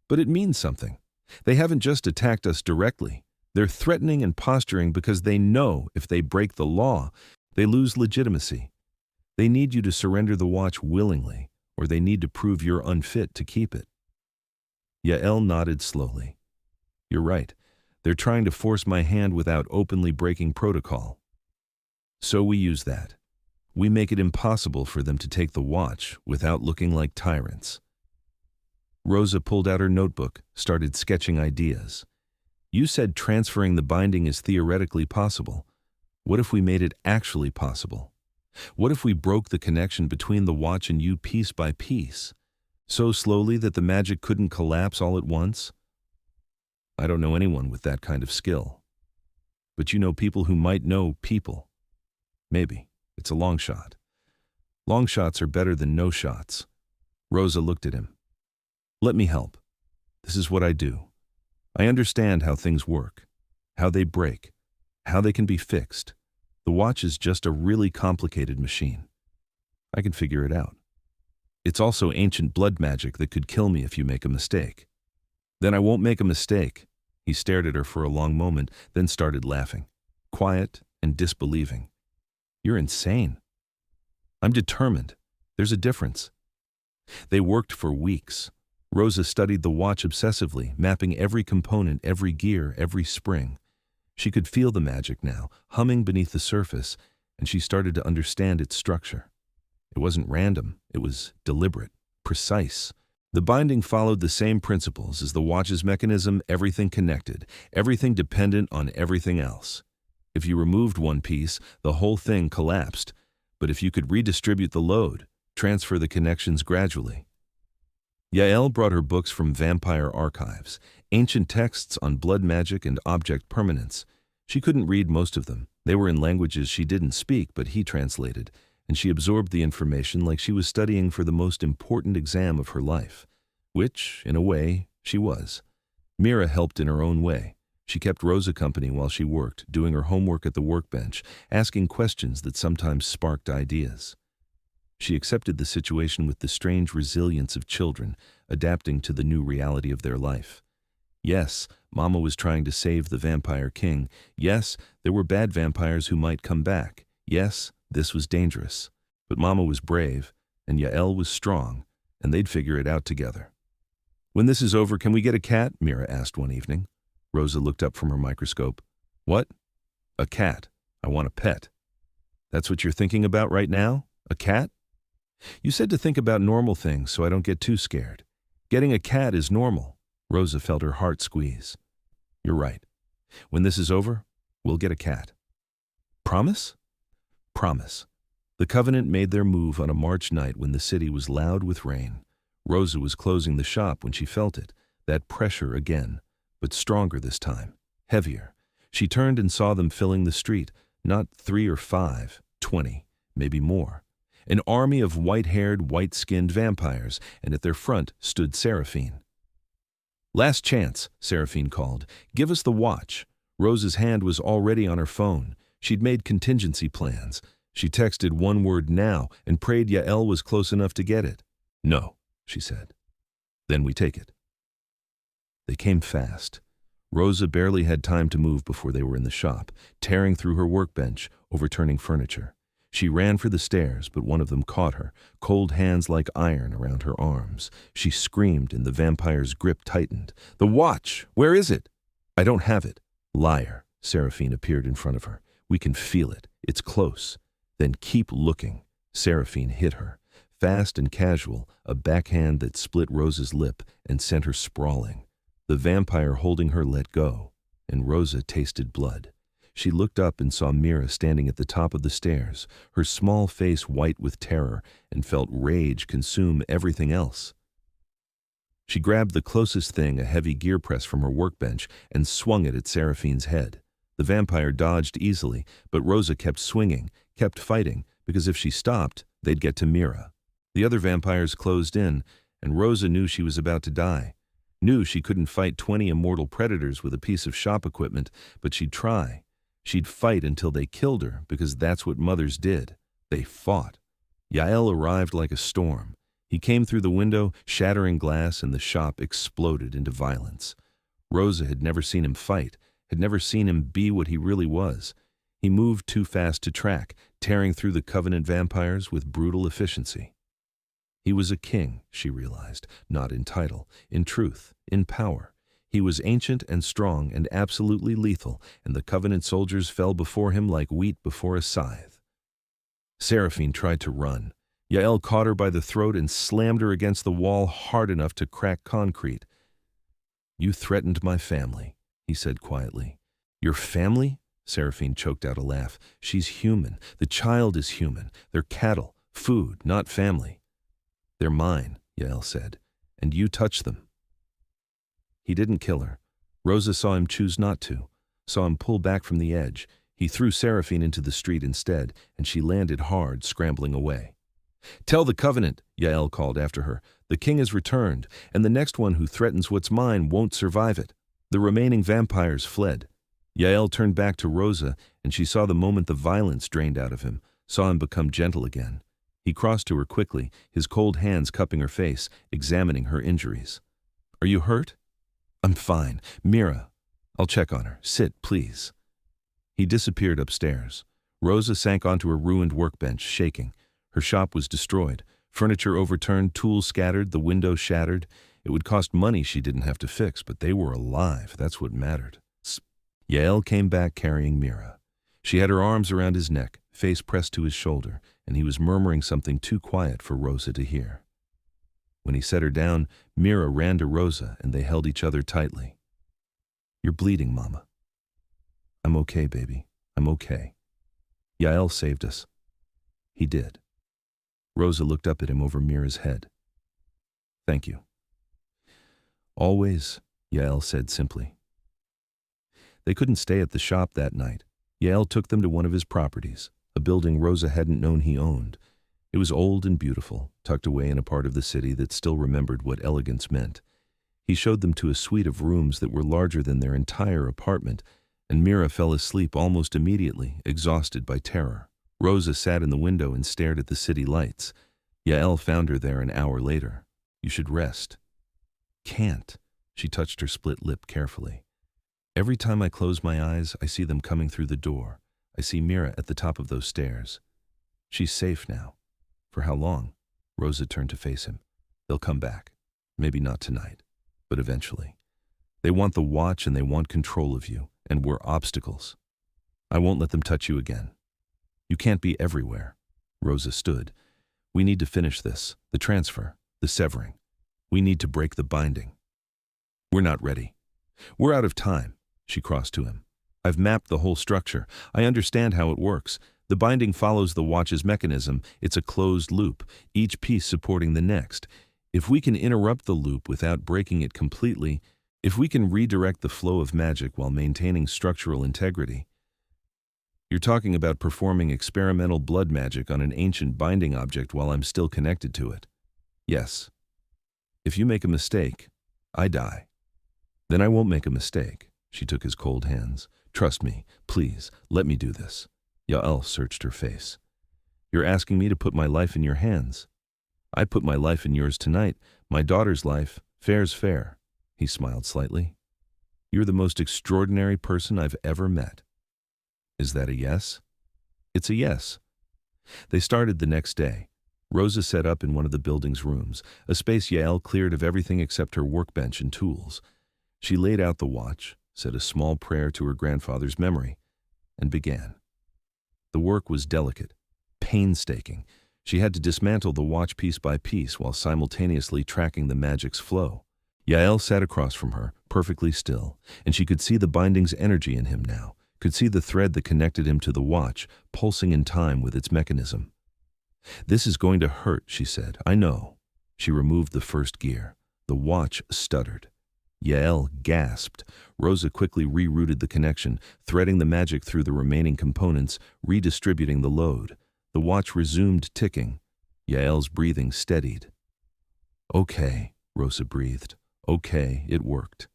But it means something. They haven't just attacked us directly. They're threatening and posturing because they know if they break the law, they lose legitimacy. They need you to surrender the watch willingly, or they need to prove you're unfit to keep it. Yael nodded slowly. You're right. They're trying to force my hand without openly breaking protocol. So we use that. We make it impossible for them to take the watch without looking like tyrants. Rosa pulled out her notebook, started sketching ideas. You said transferring the binding is theoretically possible. What if we made it actually possible? What if we broke the connection between the watch and you piece by piece, so slowly that the magic couldn't collapse all at once? I don't know anyone with that kind of skill. But you know people who might know people. Maybe. It's a long shot. Long shots are better than no shots. Rosa looked at him. Let me help. This is what I do. I understand how things work, how they break, how they can be fixed. The watch is just a really complicated machine. I can figure it out. It's also ancient blood magic that could kill me if you make a mistake. Then I won't make a mistake. He stared at her for a long moment, then started laughing, quiet and disbelieving. You're insane. I'm determined. There's a difference. They worked for weeks. Rosa studied the watch obsessively, mapping every component, every gear, every spring. She could feel the magic now, humming beneath the surface, and she started to understand its structure. It wasn't random. It was deliberate, precise. The binding followed the same principles as the watch's mechanism, everything connected, everything dependent on everything else. If you removed one piece, the whole thing collapsed. But if you could redistribute the load, transfer the connections gradually. Yael brought her books from vampire archives, ancient texts on blood magic and object permanence. She couldn't read most of them. They were in languages she didn't speak, but he translated, and she absorbed the information like she was studying for the most important exam of her life, which, in a way, she was. Mira helped in her own way. She kept Rosa company while she worked, doing her homework at the workbench, asking questions that sometimes sparked ideas. She accepted the situation with the strange resilience of children, adapting to the new reality of their life. Yes, Mama was trying to save the vampire king. Yes, there were bad vampires who might come back. Yes, this was dangerous. But Mama was brave, and Yael was strong, and they'd figure it out together. "When this is over, can we get a cat?" Mira asked one evening. Rosa looked up from her microscope. "What?" "A cat. I want a pet." "That's what you're thinking about right now? A cat?" "You said to think about normal things so I don't get too scared. Getting a cat is normal." Rosa felt her heart squeeze. "You're right. When this is over, we'll get a cat." "Promise?" "Promise." The Covenant made their move on a March night when the city was loud with rain. Rosa was closing the shop when she felt it, that pressure again, but stronger this time, heavier. She turned and saw them filling the street, not 3 or 5, 20, maybe more. An army of white-haired, white-skinned vampires, and at their front stood Seraphine. "Last chance," Seraphine called. "Give us the watch." Rosa's hand was already on her phone. She'd made contingency plans. She texted one word "now" and prayed Yael was close enough to get it. "No," she said. "Then we take it." They came fast. Rosa barely had time to move before they were in the shop, tearing through her workbench, overturning furniture. She ran for the stairs, but one of them caught her, cold hands like iron around her arms. She screamed and the vampire's grip tightened. "The watch! Where is it?" "I don't have it." "Liar." Seraphine appeared in front of her. "We can feel it. It's close." "Then keep looking." Seraphine hit her. Fast and casual, a backhand that split Rosa's lip and sent her sprawling. The vampire holding her let go, and Rosa tasted blood. She looked up and saw Mira standing at the top of the stairs, her small face white with terror, and felt rage consume everything else. She grabbed the closest thing, a heavy gear press from her workbench, and swung it at Seraphine's head. The vampire dodged easily, but Rosa kept swinging, kept fighting, because if she stopped, they'd get to Mira. The other vampires closed in, and Rosa knew she was about to die. Knew she couldn't fight 20 immortal predators with a piece of shop equipment, but she'd try. She'd fight until they killed her, because that's what mothers did. They fought. Yael arrived like a storm. He came through the window, shattering glass, and the shop exploded into violence. Rosa had never seen him fight, had never seen him be what he really was. He moved too fast to track, tearing through the Covenant vampires with brutal efficiency. He was a king, she realized, not in title, in truth, in power. He was ancient and strong and absolutely lethal, and the Covenant soldiers fell before him like wheat before a scythe. Seraphine tried to run. Yael caught her by the throat and slammed her against the wall hard enough to crack concrete. "You threatened my family," he said quietly. "Your family?" Seraphine choked out a laugh. "She's human. The child is human. They're cattle, food, not family." "They're mine," Yael said, "and you touch them." He didn't kill her. Rosa saw him choose not to, saw him pull back from the edge. He threw Seraphine into the street instead, and she landed hard, scrambling away. "Tell the Covenant," Yael called after her. "The king has returned, and the next one who threatens what's mine won't survive it." The remaining vampires fled. Yael turned back to Rosa, and she saw the moment the violence drained out of him, saw him become gentle again. He crossed to her quickly, his cold hands cupping her face, examining her injuries. "Are you hurt?" "I'm fine. Mira, I'll check on her. Sit, please." He disappeared upstairs. Rosa sank onto her ruined workbench, shaking. Her shop was destroyed. Furniture overturned, tools scattered, the window shattered. It would cost money she didn't have to fix, but they were alive. That's what mattered. Yael came back carrying Mira. She had her arms around his neck, face pressed to his shoulder, and he was murmuring something too quiet for Rosa to hear. When he set her down, Mira ran to Rosa, and they held each other tightly. "You're bleeding, Mama." "I'm okay, baby. I'm okay. Yael saved us." "He did." Rosa looked up at him over Mira's head. "Thank you." "Always," Yael said simply. They couldn't stay at the shop that night. Yael took them to one of his properties, a building Rosa hadn't known he owned. It was old and beautiful, tucked away in a part of the city that still remembered what elegance meant. He showed them to a suite of rooms that were larger than their entire apartment, and Mira fell asleep almost immediately, exhausted by terror. Rosa sat in the window and stared at the city lights. Yael found her there an hour later. "You should rest." "Can't." She touched her split lip carefully. "Every time I close my eyes, I see them coming through the door. I see Mira at the top of those stairs. She's safe now." "For how long?" Rosa turned to face him. They'll come back. Maybe not tonight, but eventually. They want the watch and they want control of you, and we're obstacles. I won't let them touch you again. You can't be everywhere. Rosa stood. We need to finish this, the transfer, the severing. We need to break the binding. We're not ready. We're out of time. She crossed to him. I've mapped the whole structure. I understand how it works. The binding follows the watch's mechanism. It's a closed loop, each piece supporting the next. If we can interrupt the loop without breaking it completely, if we can redirect the flow of magic while maintaining structural integrity. You're talking about performing experimental blood magic on an ancient binding object while I'm still connected to it. Yes. If you make a mistake, I die. Then I won't make a mistake. She took his cold hands. Trust me, please, let me do this. Yael searched her face. You're asking me to put my life in your hands. I put my life in yours tonight. My daughter's life. Fair's fair. He smiled slightly. You're the most extraordinary person I've ever met. Is that a yes? It's a yes. They started the next day. Rosa set up in one of the building's rooms, a space Yael cleared of everything except her workbench and tools. She laid out the watch, said a small prayer to her grandfather's memory, and began. The work was delicate, painstaking. She had to dismantle the watch piece by piece while simultaneously tracking the magic's flow. Yael sat across from her, perfectly still, and she could see the binding's energy in him now, could see the thread that connected him to the watch, pulsing in time with its mechanism. This is going to hurt, she said. I know. She removed the first gear. The watch stuttered. Yael gasped. Rosa quickly rerouted the connection, threading the magic through the remaining components, redistributing the load. The watch resumed ticking. Yael's breathing steadied. Okay, Rosa breathed. Okay, it worked.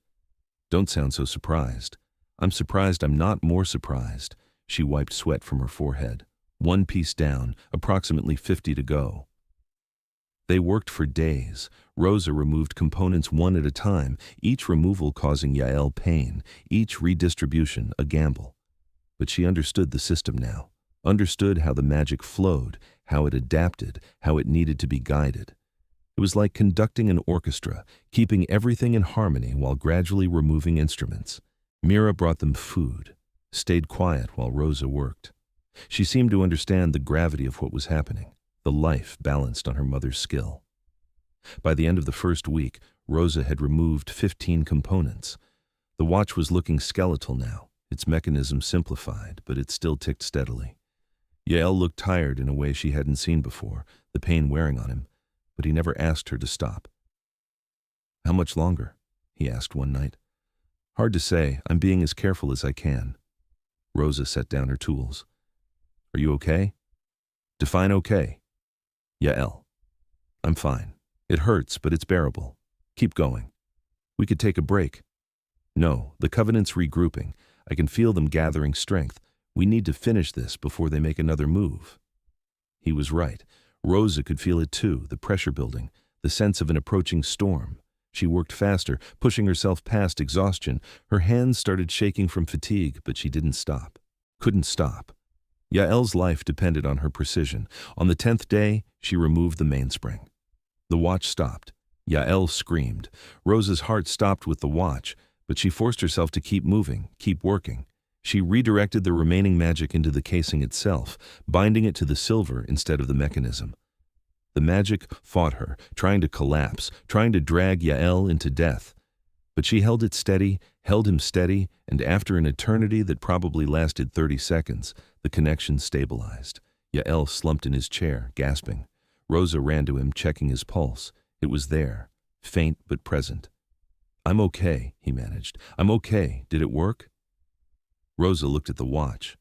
Don't sound so surprised. I'm surprised I'm not more surprised. She wiped sweat from her forehead. One piece down, approximately 50 to go. They worked for days. Rosa removed components one at a time, each removal causing Yael pain, each redistribution a gamble. But she understood the system now, understood how the magic flowed, how it adapted, how it needed to be guided. It was like conducting an orchestra, keeping everything in harmony while gradually removing instruments. Mira brought them food, stayed quiet while Rosa worked. She seemed to understand the gravity of what was happening, the life balanced on her mother's skill. By the end of the first week, Rosa had removed 15 components. The watch was looking skeletal now, its mechanism simplified, but it still ticked steadily. Yael looked tired in a way she hadn't seen before, the pain wearing on him, but he never asked her to stop. How much longer? He asked one night. Hard to say. I'm being as careful as I can. Rosa set down her tools. Are you okay? Define okay. Yael. I'm fine. It hurts, but it's bearable. Keep going. We could take a break. No, the Covenant's regrouping. I can feel them gathering strength. We need to finish this before they make another move. He was right. Rosa could feel it too, the pressure building, the sense of an approaching storm. She worked faster, pushing herself past exhaustion. Her hands started shaking from fatigue, but she didn't stop. Couldn't stop. Yael's life depended on her precision. On the 10th day, she removed the mainspring. The watch stopped. Yael screamed. Rosa's heart stopped with the watch, but she forced herself to keep moving, keep working. She redirected the remaining magic into the casing itself, binding it to the silver instead of the mechanism. The magic fought her, trying to collapse, trying to drag Yael into death. But she held it steady, held him steady, and after an eternity that probably lasted 30 seconds, the connection stabilized. Yael slumped in his chair, gasping. Rosa ran to him, checking his pulse. It was there, faint but present. I'm okay, he managed. I'm okay. Did it work? Rosa looked at the watch.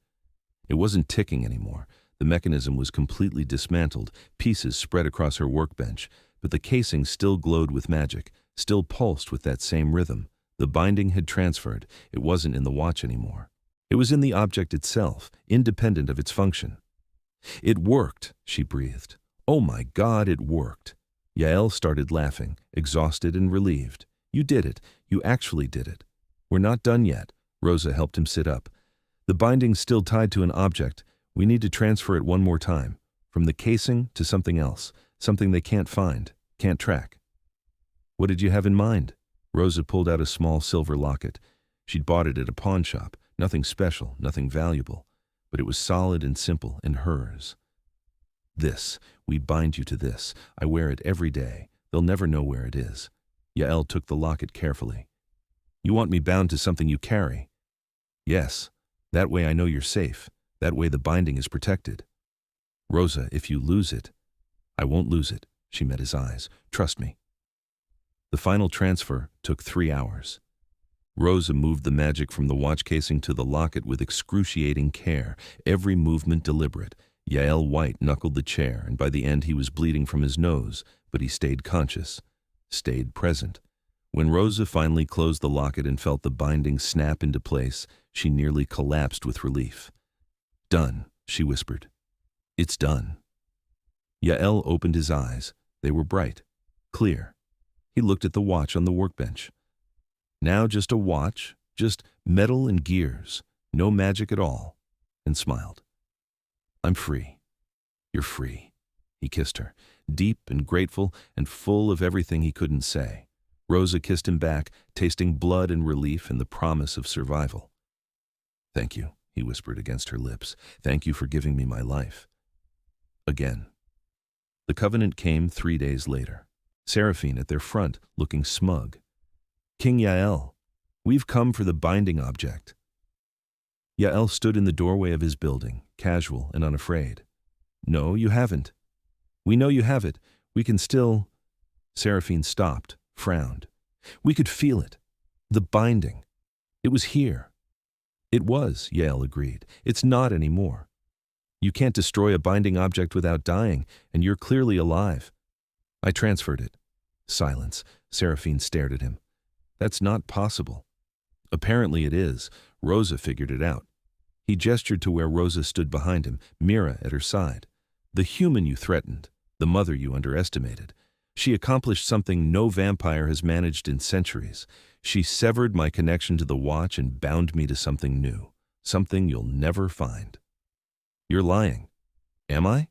It wasn't ticking anymore. The mechanism was completely dismantled, pieces spread across her workbench, but the casing still glowed with magic, still pulsed with that same rhythm. The binding had transferred. It wasn't in the watch anymore. It was in the object itself, independent of its function. It worked, she breathed. Oh my God, it worked. Yael started laughing, exhausted and relieved. You did it. You actually did it. We're not done yet. Rosa helped him sit up. The binding's still tied to an object. We need to transfer it one more time, from the casing to something else, something they can't find, can't track. What did you have in mind? Rosa pulled out a small silver locket. She'd bought it at a pawn shop. Nothing special, nothing valuable. But it was solid and simple, and hers. This. We bind you to this. I wear it every day. They'll never know where it is. Yael took the locket carefully. You want me bound to something you carry? Yes. That way I know you're safe. That way the binding is protected. Rosa, if you lose it. I won't lose it. She met his eyes. Trust me. The final transfer took 3 hours. Rosa moved the magic from the watch casing to the locket with excruciating care, every movement deliberate. Yael White knuckled the chair, and by the end he was bleeding from his nose, but he stayed conscious, stayed present. When Rosa finally closed the locket and felt the binding snap into place, she nearly collapsed with relief. Done, she whispered. It's done. Yael opened his eyes. They were bright, clear. He looked at the watch on the workbench. Now just a watch, just metal and gears, no magic at all, and smiled. I'm free. You're free. He kissed her, deep and grateful and full of everything he couldn't say. Rosa kissed him back, tasting blood and relief and the promise of survival. Thank you, he whispered against her lips. Thank you for giving me my life. Again. The covenant came 3 days later. Seraphine at their front, looking smug. King Yael, we've come for the binding object. Yael stood in the doorway of his building, casual and unafraid. No, you haven't. We know you have it. We can still... Seraphine stopped, frowned. We could feel it. The binding. It was here. It was, Yael agreed. It's not anymore. You can't destroy a binding object without dying, and you're clearly alive. I transferred it. Silence. Seraphine stared at him. That's not possible. Apparently it is. Rosa figured it out. He gestured to where Rosa stood behind him, Mira at her side. The human you threatened, the mother you underestimated. She accomplished something no vampire has managed in centuries. She severed my connection to the watch and bound me to something new, something you'll never find. You're lying. Am I?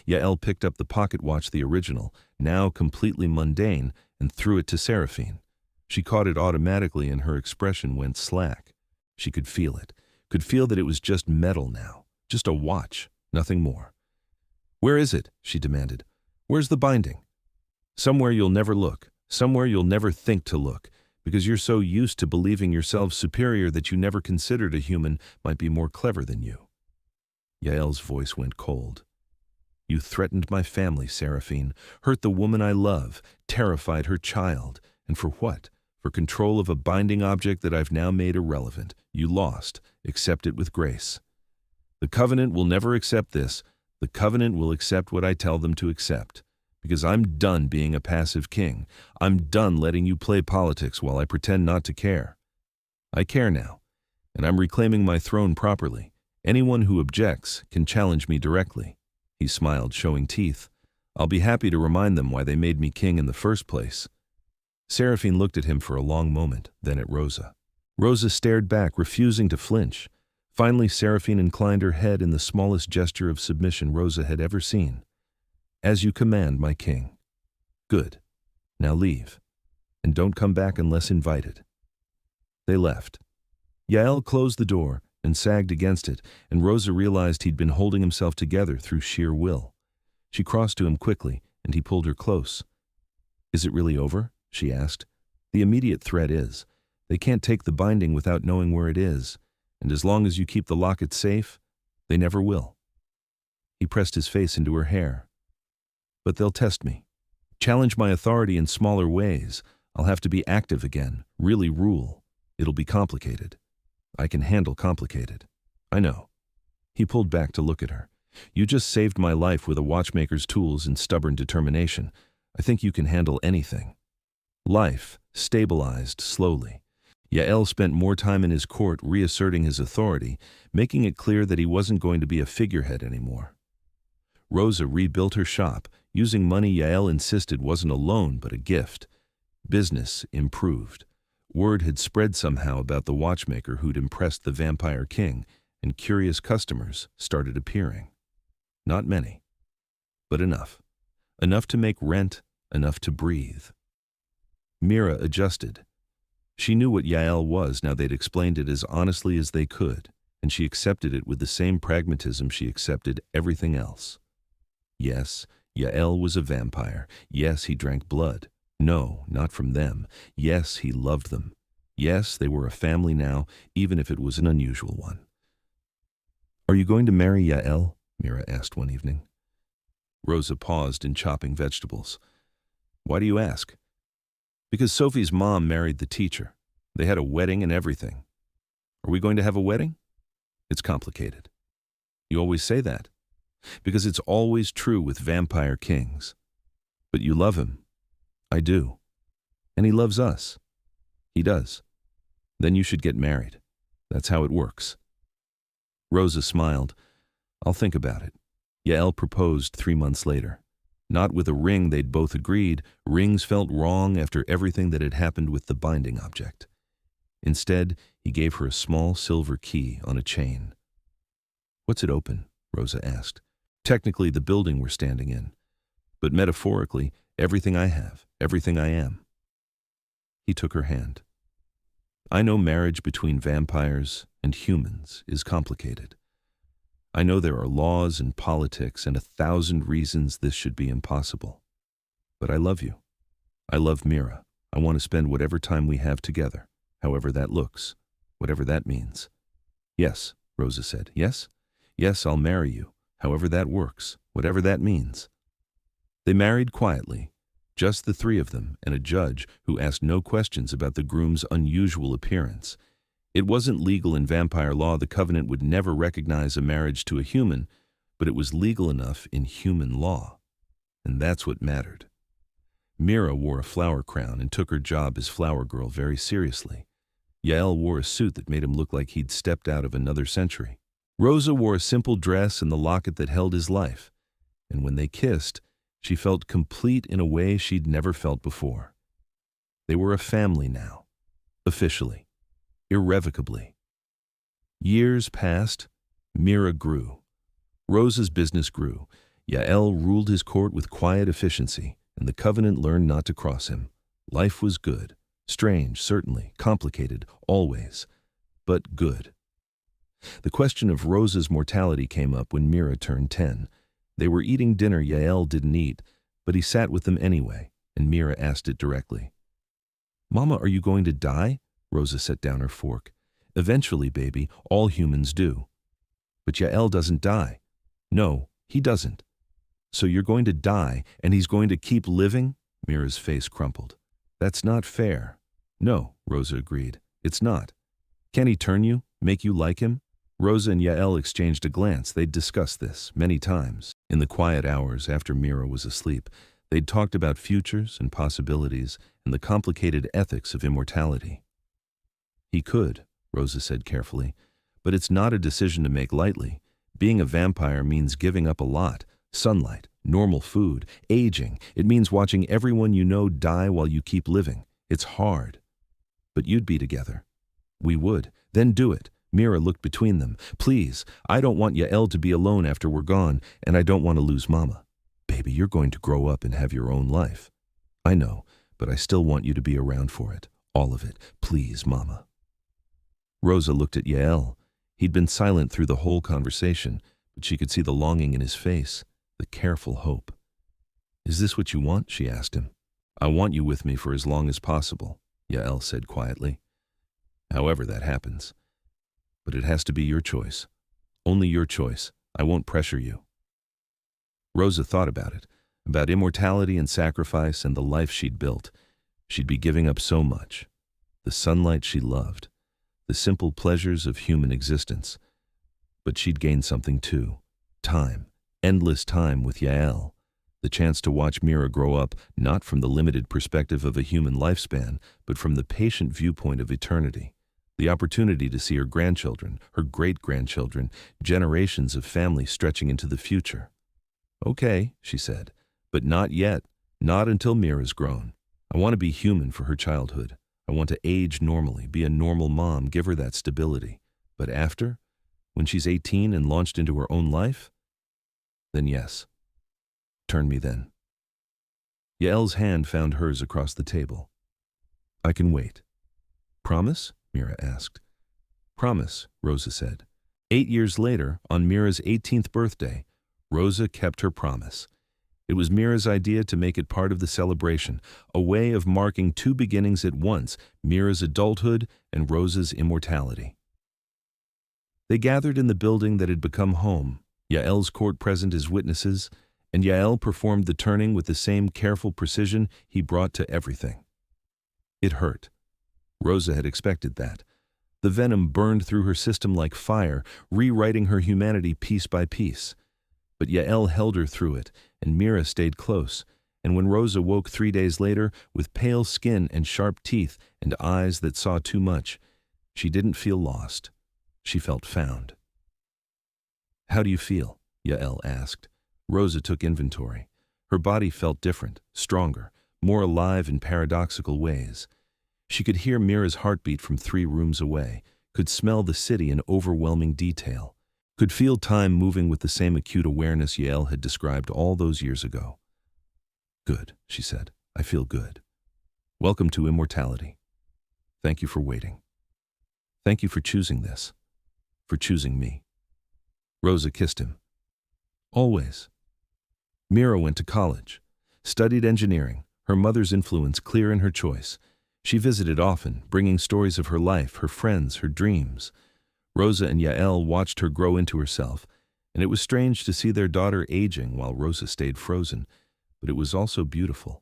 Yael picked up the pocket watch, the original, now completely mundane, and threw it to Seraphine. She caught it automatically and her expression went slack. She could feel it, could feel that it was just metal now, just a watch, nothing more. Where is it? She demanded. Where's the binding? Somewhere you'll never look, somewhere you'll never think to look, because you're so used to believing yourself superior that you never considered a human might be more clever than you. Yael's voice went cold. You threatened my family, Seraphine, hurt the woman I love, terrified her child, and for what? For control of a binding object that I've now made irrelevant. You lost. Accept it with grace. The covenant will never accept this. The covenant will accept what I tell them to accept. Because I'm done being a passive king. I'm done letting you play politics while I pretend not to care. I care now, and I'm reclaiming my throne properly. Anyone who objects can challenge me directly. He smiled, showing teeth. I'll be happy to remind them why they made me king in the first place. Seraphine looked at him for a long moment, then at Rosa. Rosa stared back, refusing to flinch. Finally, Seraphine inclined her head in the smallest gesture of submission Rosa had ever seen. As you command, my king. Good. Now leave. And don't come back unless invited. They left. Yael closed the door and sagged against it, and Rosa realized he'd been holding himself together through sheer will. She crossed to him quickly, and he pulled her close. Is it really over? She asked. The immediate threat is. They can't take the binding without knowing where it is, and as long as you keep the locket safe, they never will. He pressed his face into her hair. But they'll test me. Challenge my authority in smaller ways. I'll have to be active again, really rule. It'll be complicated. I can handle complicated. I know. He pulled back to look at her. You just saved my life with a watchmaker's tools and stubborn determination. I think you can handle anything. Life stabilized slowly. Yael spent more time in his court reasserting his authority, making it clear that he wasn't going to be a figurehead anymore. Rosa rebuilt her shop, using money Yael insisted wasn't a loan but a gift. Business improved. Word had spread somehow about the watchmaker who'd impressed the vampire king, and curious customers started appearing. Not many, but enough. Enough to make rent, enough to breathe. Mira adjusted. She knew what Yael was now they'd explained it as honestly as they could, and she accepted it with the same pragmatism she accepted everything else. Yes, Yael was a vampire. Yes, he drank blood. No, not from them. Yes, he loved them. Yes, they were a family now, even if it was an unusual one. "Are you going to marry Yael?" Mira asked one evening. Rosa paused in chopping vegetables. "Why do you ask?" "Because Sophie's mom married the teacher. They had a wedding and everything. Are we going to have a wedding?" "It's complicated." "You always say that." "Because it's always true with vampire kings." "But you love him." "I do. And he loves us." "He does." "Then you should get married. That's how it works." Rosa smiled. "I'll think about it." Yael proposed 3 months later. Not with a ring they'd both agreed. Rings felt wrong after everything that had happened with the binding object. Instead, he gave her a small silver key on a chain. "What's it open?" Rosa asked. "Technically the building we're standing in. But metaphorically, everything I have, everything I am." He took her hand. "I know marriage between vampires and humans is complicated. I know there are laws and politics and 1,000 reasons this should be impossible. But I love you. I love Mira. I want to spend whatever time we have together, however that looks, whatever that means." "Yes," Rosa said. "Yes? Yes, I'll marry you, however that works, whatever that means." They married quietly, just the three of them and a judge who asked no questions about the groom's unusual appearance. It wasn't legal in vampire law. The covenant would never recognize a marriage to a human, but it was legal enough in human law. And that's what mattered. Mira wore a flower crown and took her job as flower girl very seriously. Yael wore a suit that made him look like he'd stepped out of another century. Rosa wore a simple dress and the locket that held his life. And when they kissed, she felt complete in a way she'd never felt before. They were a family now, officially, irrevocably. Years passed. Mira grew. Rosa's business grew. Yael ruled his court with quiet efficiency, and the covenant learned not to cross him. Life was good. Strange, certainly. Complicated, always. But good. The question of Rosa's mortality came up when Mira turned 10. They were eating dinner Yael didn't eat, but he sat with them anyway, and Mira asked it directly. "Mama, are you going to die?" Rosa set down her fork. "Eventually, baby, all humans do." "But Yael doesn't die." "No, he doesn't." "So you're going to die, and he's going to keep living?" Mira's face crumpled. "That's not fair." "No," Rosa agreed. "It's not." "Can he turn you, make you like him?" Rosa and Yael exchanged a glance. They'd discussed this many times. In the quiet hours after Mira was asleep, they'd talked about futures and possibilities and the complicated ethics of immortality. "He could," Rosa said carefully, "but it's not a decision to make lightly. Being a vampire means giving up a lot. Sunlight, normal food, aging. It means watching everyone you know die while you keep living. It's hard. But you'd be together." "We would. Then do it." Mira looked between them. "Please, I don't want Yael to be alone after we're gone, and I don't want to lose Mama." "Baby, you're going to grow up and have your own life." "I know, but I still want you to be around for it. All of it. Please, Mama." Rosa looked at Yael. He'd been silent through the whole conversation, but she could see the longing in his face, the careful hope. "Is this what you want?" she asked him. "I want you with me for as long as possible," Yael said quietly. "However that happens. But it has to be your choice. Only your choice. I won't pressure you." Rosa thought about it, about immortality and sacrifice and the life she'd built. She'd be giving up so much. The sunlight she loved, the simple pleasures of human existence. But she'd gain something too. Time, endless time with Yael. The chance to watch Mira grow up, not from the limited perspective of a human lifespan, but from the patient viewpoint of eternity. The opportunity to see her grandchildren, her great-grandchildren, generations of family stretching into the future. "Okay," she said, "but not yet. Not until Mira's grown. I want to be human for her childhood. I want to age normally, be a normal mom, give her that stability. But after, when she's 18 and launched into her own life, then yes. Turn me then." Yael's hand found hers across the table. I can wait. Promise? Mira asked. Promise, Rosa said. 8 years later, on Mira's 18th birthday, Rosa kept her promise. It was Mira's idea to make it part of the celebration, a way of marking two beginnings at once, Mira's adulthood and Rosa's immortality. They gathered in the building that had become home, Yael's court present as witnesses, and Yael performed the turning with the same careful precision he brought to everything. It hurt. Rosa had expected that. The venom burned through her system like fire, rewriting her humanity piece by piece. But Yael held her through it, and Mira stayed close, and when Rosa woke 3 days later with pale skin and sharp teeth and eyes that saw too much, she didn't feel lost. She felt found. How do you feel? Yael asked. Rosa took inventory. Her body felt different, stronger, more alive in paradoxical ways. She could hear Mira's heartbeat from 3 rooms away, could smell the city in overwhelming detail, could feel time moving with the same acute awareness Yael had described all those years ago. Good, she said. I feel good. Welcome to immortality. Thank you for waiting. Thank you for choosing this. For choosing me. Rosa kissed him. Always. Mira went to college, studied engineering, her mother's influence clear in her choice. She visited often, bringing stories of her life, her friends, her dreams. Rosa and Yael watched her grow into herself, and it was strange to see their daughter aging while Rosa stayed frozen, but it was also beautiful.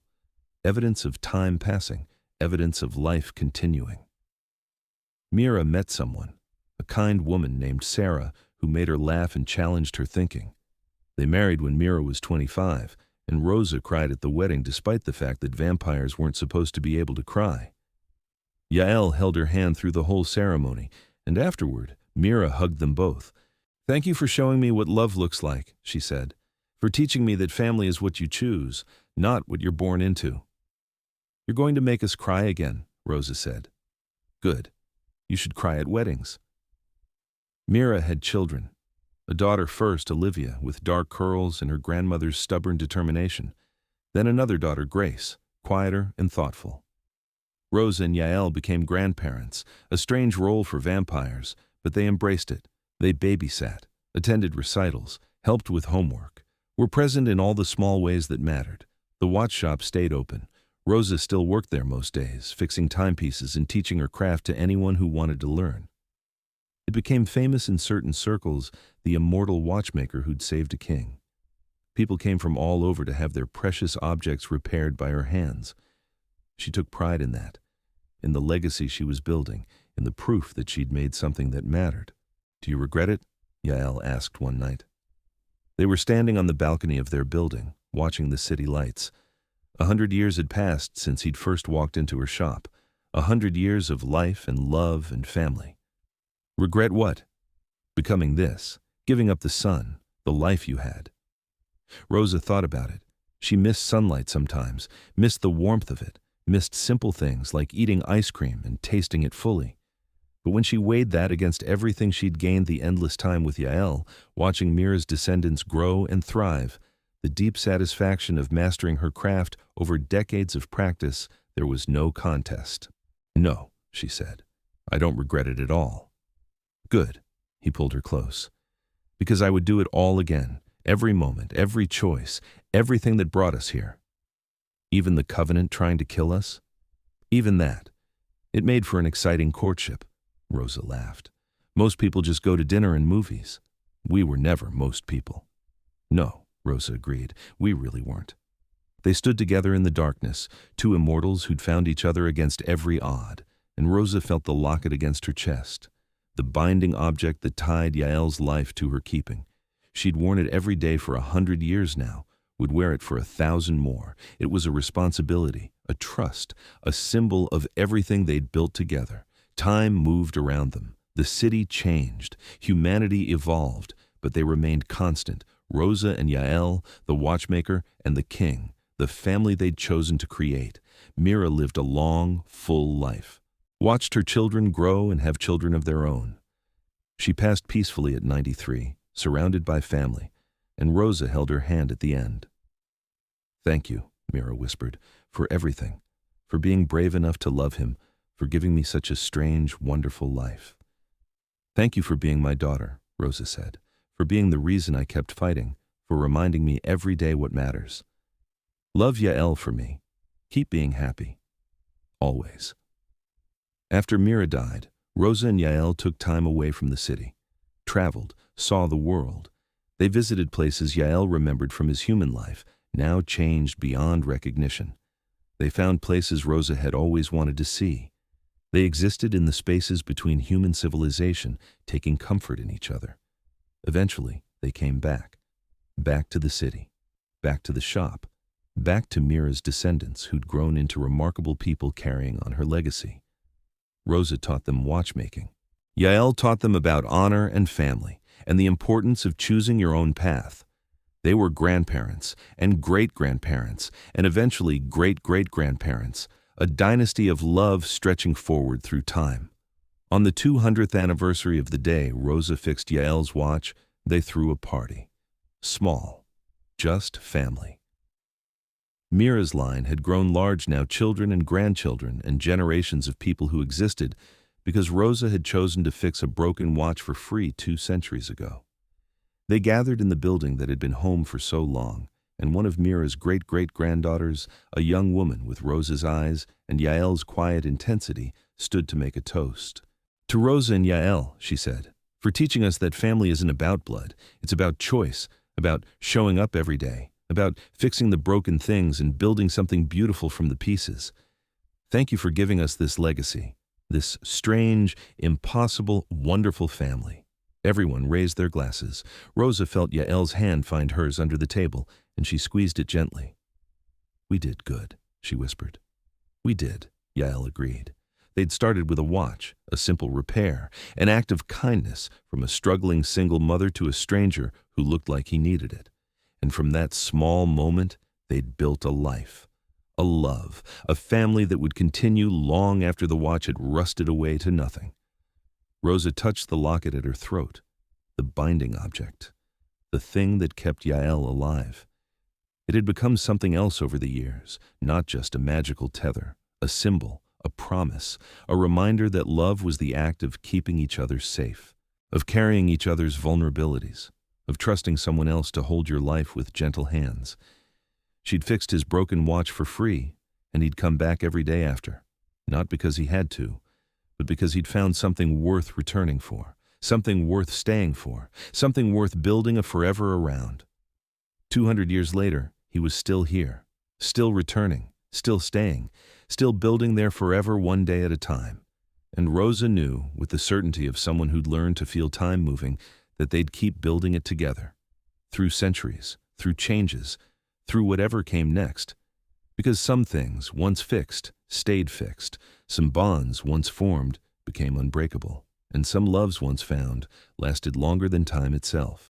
Evidence of time passing, evidence of life continuing. Mira met someone, a kind woman named Sarah, who made her laugh and challenged her thinking. They married when Mira was 25, and Rosa cried at the wedding despite the fact that vampires weren't supposed to be able to cry. Yael held her hand through the whole ceremony, and afterward, Mira hugged them both. Thank you for showing me what love looks like, she said, for teaching me that family is what you choose, not what you're born into. You're going to make us cry again, Rosa said. Good. You should cry at weddings. Mira had children. A daughter first, Olivia, with dark curls and her grandmother's stubborn determination. Then another daughter, Grace, quieter and thoughtful. Rosa and Yael became grandparents, a strange role for vampires, but they embraced it. They babysat, attended recitals, helped with homework, were present in all the small ways that mattered. The watch shop stayed open. Rosa still worked there most days, fixing timepieces and teaching her craft to anyone who wanted to learn. It became famous in certain circles, the immortal watchmaker who'd saved a king. People came from all over to have their precious objects repaired by her hands. She took pride in that, in the legacy she was building, in the proof that she'd made something that mattered. Do you regret it? Yael asked one night. They were standing on the balcony of their building, watching the city lights. 100 years had passed since he'd first walked into her shop. 100 years of life and love and family. Regret what? Becoming this, giving up the sun, the life you had. Rosa thought about it. She missed sunlight sometimes, missed the warmth of it, missed simple things like eating ice cream and tasting it fully. But when she weighed that against everything she'd gained the endless time with Yael, watching Mira's descendants grow and thrive, the deep satisfaction of mastering her craft over decades of practice, there was no contest. No, she said. I don't regret it at all. Good, he pulled her close. Because I would do it all again, every moment, every choice, everything that brought us here. Even the covenant trying to kill us? Even that. It made for an exciting courtship. Rosa laughed. Most people just go to dinner and movies. We were never most people. No, Rosa agreed. We really weren't. They stood together in the darkness, two immortals who'd found each other against every odd, and Rosa felt the locket against her chest, the binding object that tied Yael's life to her keeping. She'd worn it every day for 100 years now, would wear it for 1,000 more. It was a responsibility, a trust, a symbol of everything they'd built together. Time moved around them. The city changed. Humanity evolved, but they remained constant. Rosa and Yael, the watchmaker, and the king, the family they'd chosen to create. Mira lived a long, full life, watched her children grow and have children of their own. She passed peacefully at 93, surrounded by family, and Rosa held her hand at the end. Thank you, Mira whispered, for everything, for being brave enough to love him, for giving me such a strange, wonderful life. Thank you for being my daughter, Rosa said, for being the reason I kept fighting, for reminding me every day what matters. Love Yael for me. Keep being happy. Always. After Mira died, Rosa and Yael took time away from the city, traveled, saw the world. They visited places Yael remembered from his human life, now changed beyond recognition. They found places Rosa had always wanted to see. They existed in the spaces between human civilization, taking comfort in each other. Eventually, they came back. Back to the city. Back to the shop. Back to Mira's descendants who'd grown into remarkable people carrying on her legacy. Rosa taught them watchmaking. Yael taught them about honor and family, and the importance of choosing your own path. They were grandparents, and great-grandparents, and eventually great-great-grandparents, a dynasty of love stretching forward through time. On the 200th anniversary of the day Rosa fixed Yael's watch, they threw a party. Small. Just family. Mira's line had grown large now, children and grandchildren and generations of people who existed because Rosa had chosen to fix a broken watch for free 2 centuries ago. They gathered in the building that had been home for so long, and one of Mira's great-great-granddaughters, a young woman with Rosa's eyes and Yael's quiet intensity, stood to make a toast. To Rosa and Yael, she said, for teaching us that family isn't about blood, it's about choice, about showing up every day, about fixing the broken things and building something beautiful from the pieces. Thank you for giving us this legacy, this strange, impossible, wonderful family. Everyone raised their glasses. Rosa felt Yael's hand find hers under the table, and she squeezed it gently. We did good, she whispered. We did, Yael agreed. They'd started with a watch, a simple repair, an act of kindness from a struggling single mother to a stranger who looked like he needed it. And from that small moment, they'd built a life, a love, a family that would continue long after the watch had rusted away to nothing. Rosa touched the locket at her throat, the binding object, the thing that kept Yael alive. It had become something else over the years, not just a magical tether, a symbol, a promise, a reminder that love was the act of keeping each other safe, of carrying each other's vulnerabilities, of trusting someone else to hold your life with gentle hands. She'd fixed his broken watch for free, and he'd come back every day after, not because he had to, but because he'd found something worth returning for, something worth staying for, something worth building a forever around. 200 years later, he was still here, still returning, still staying, still building there forever, one day at a time. And Rosa knew, with the certainty of someone who'd learned to feel time moving, that they'd keep building it together, through centuries, through changes, through whatever came next. Because some things, once fixed, stayed fixed. Some bonds, once formed, became unbreakable. And some loves once found lasted longer than time itself.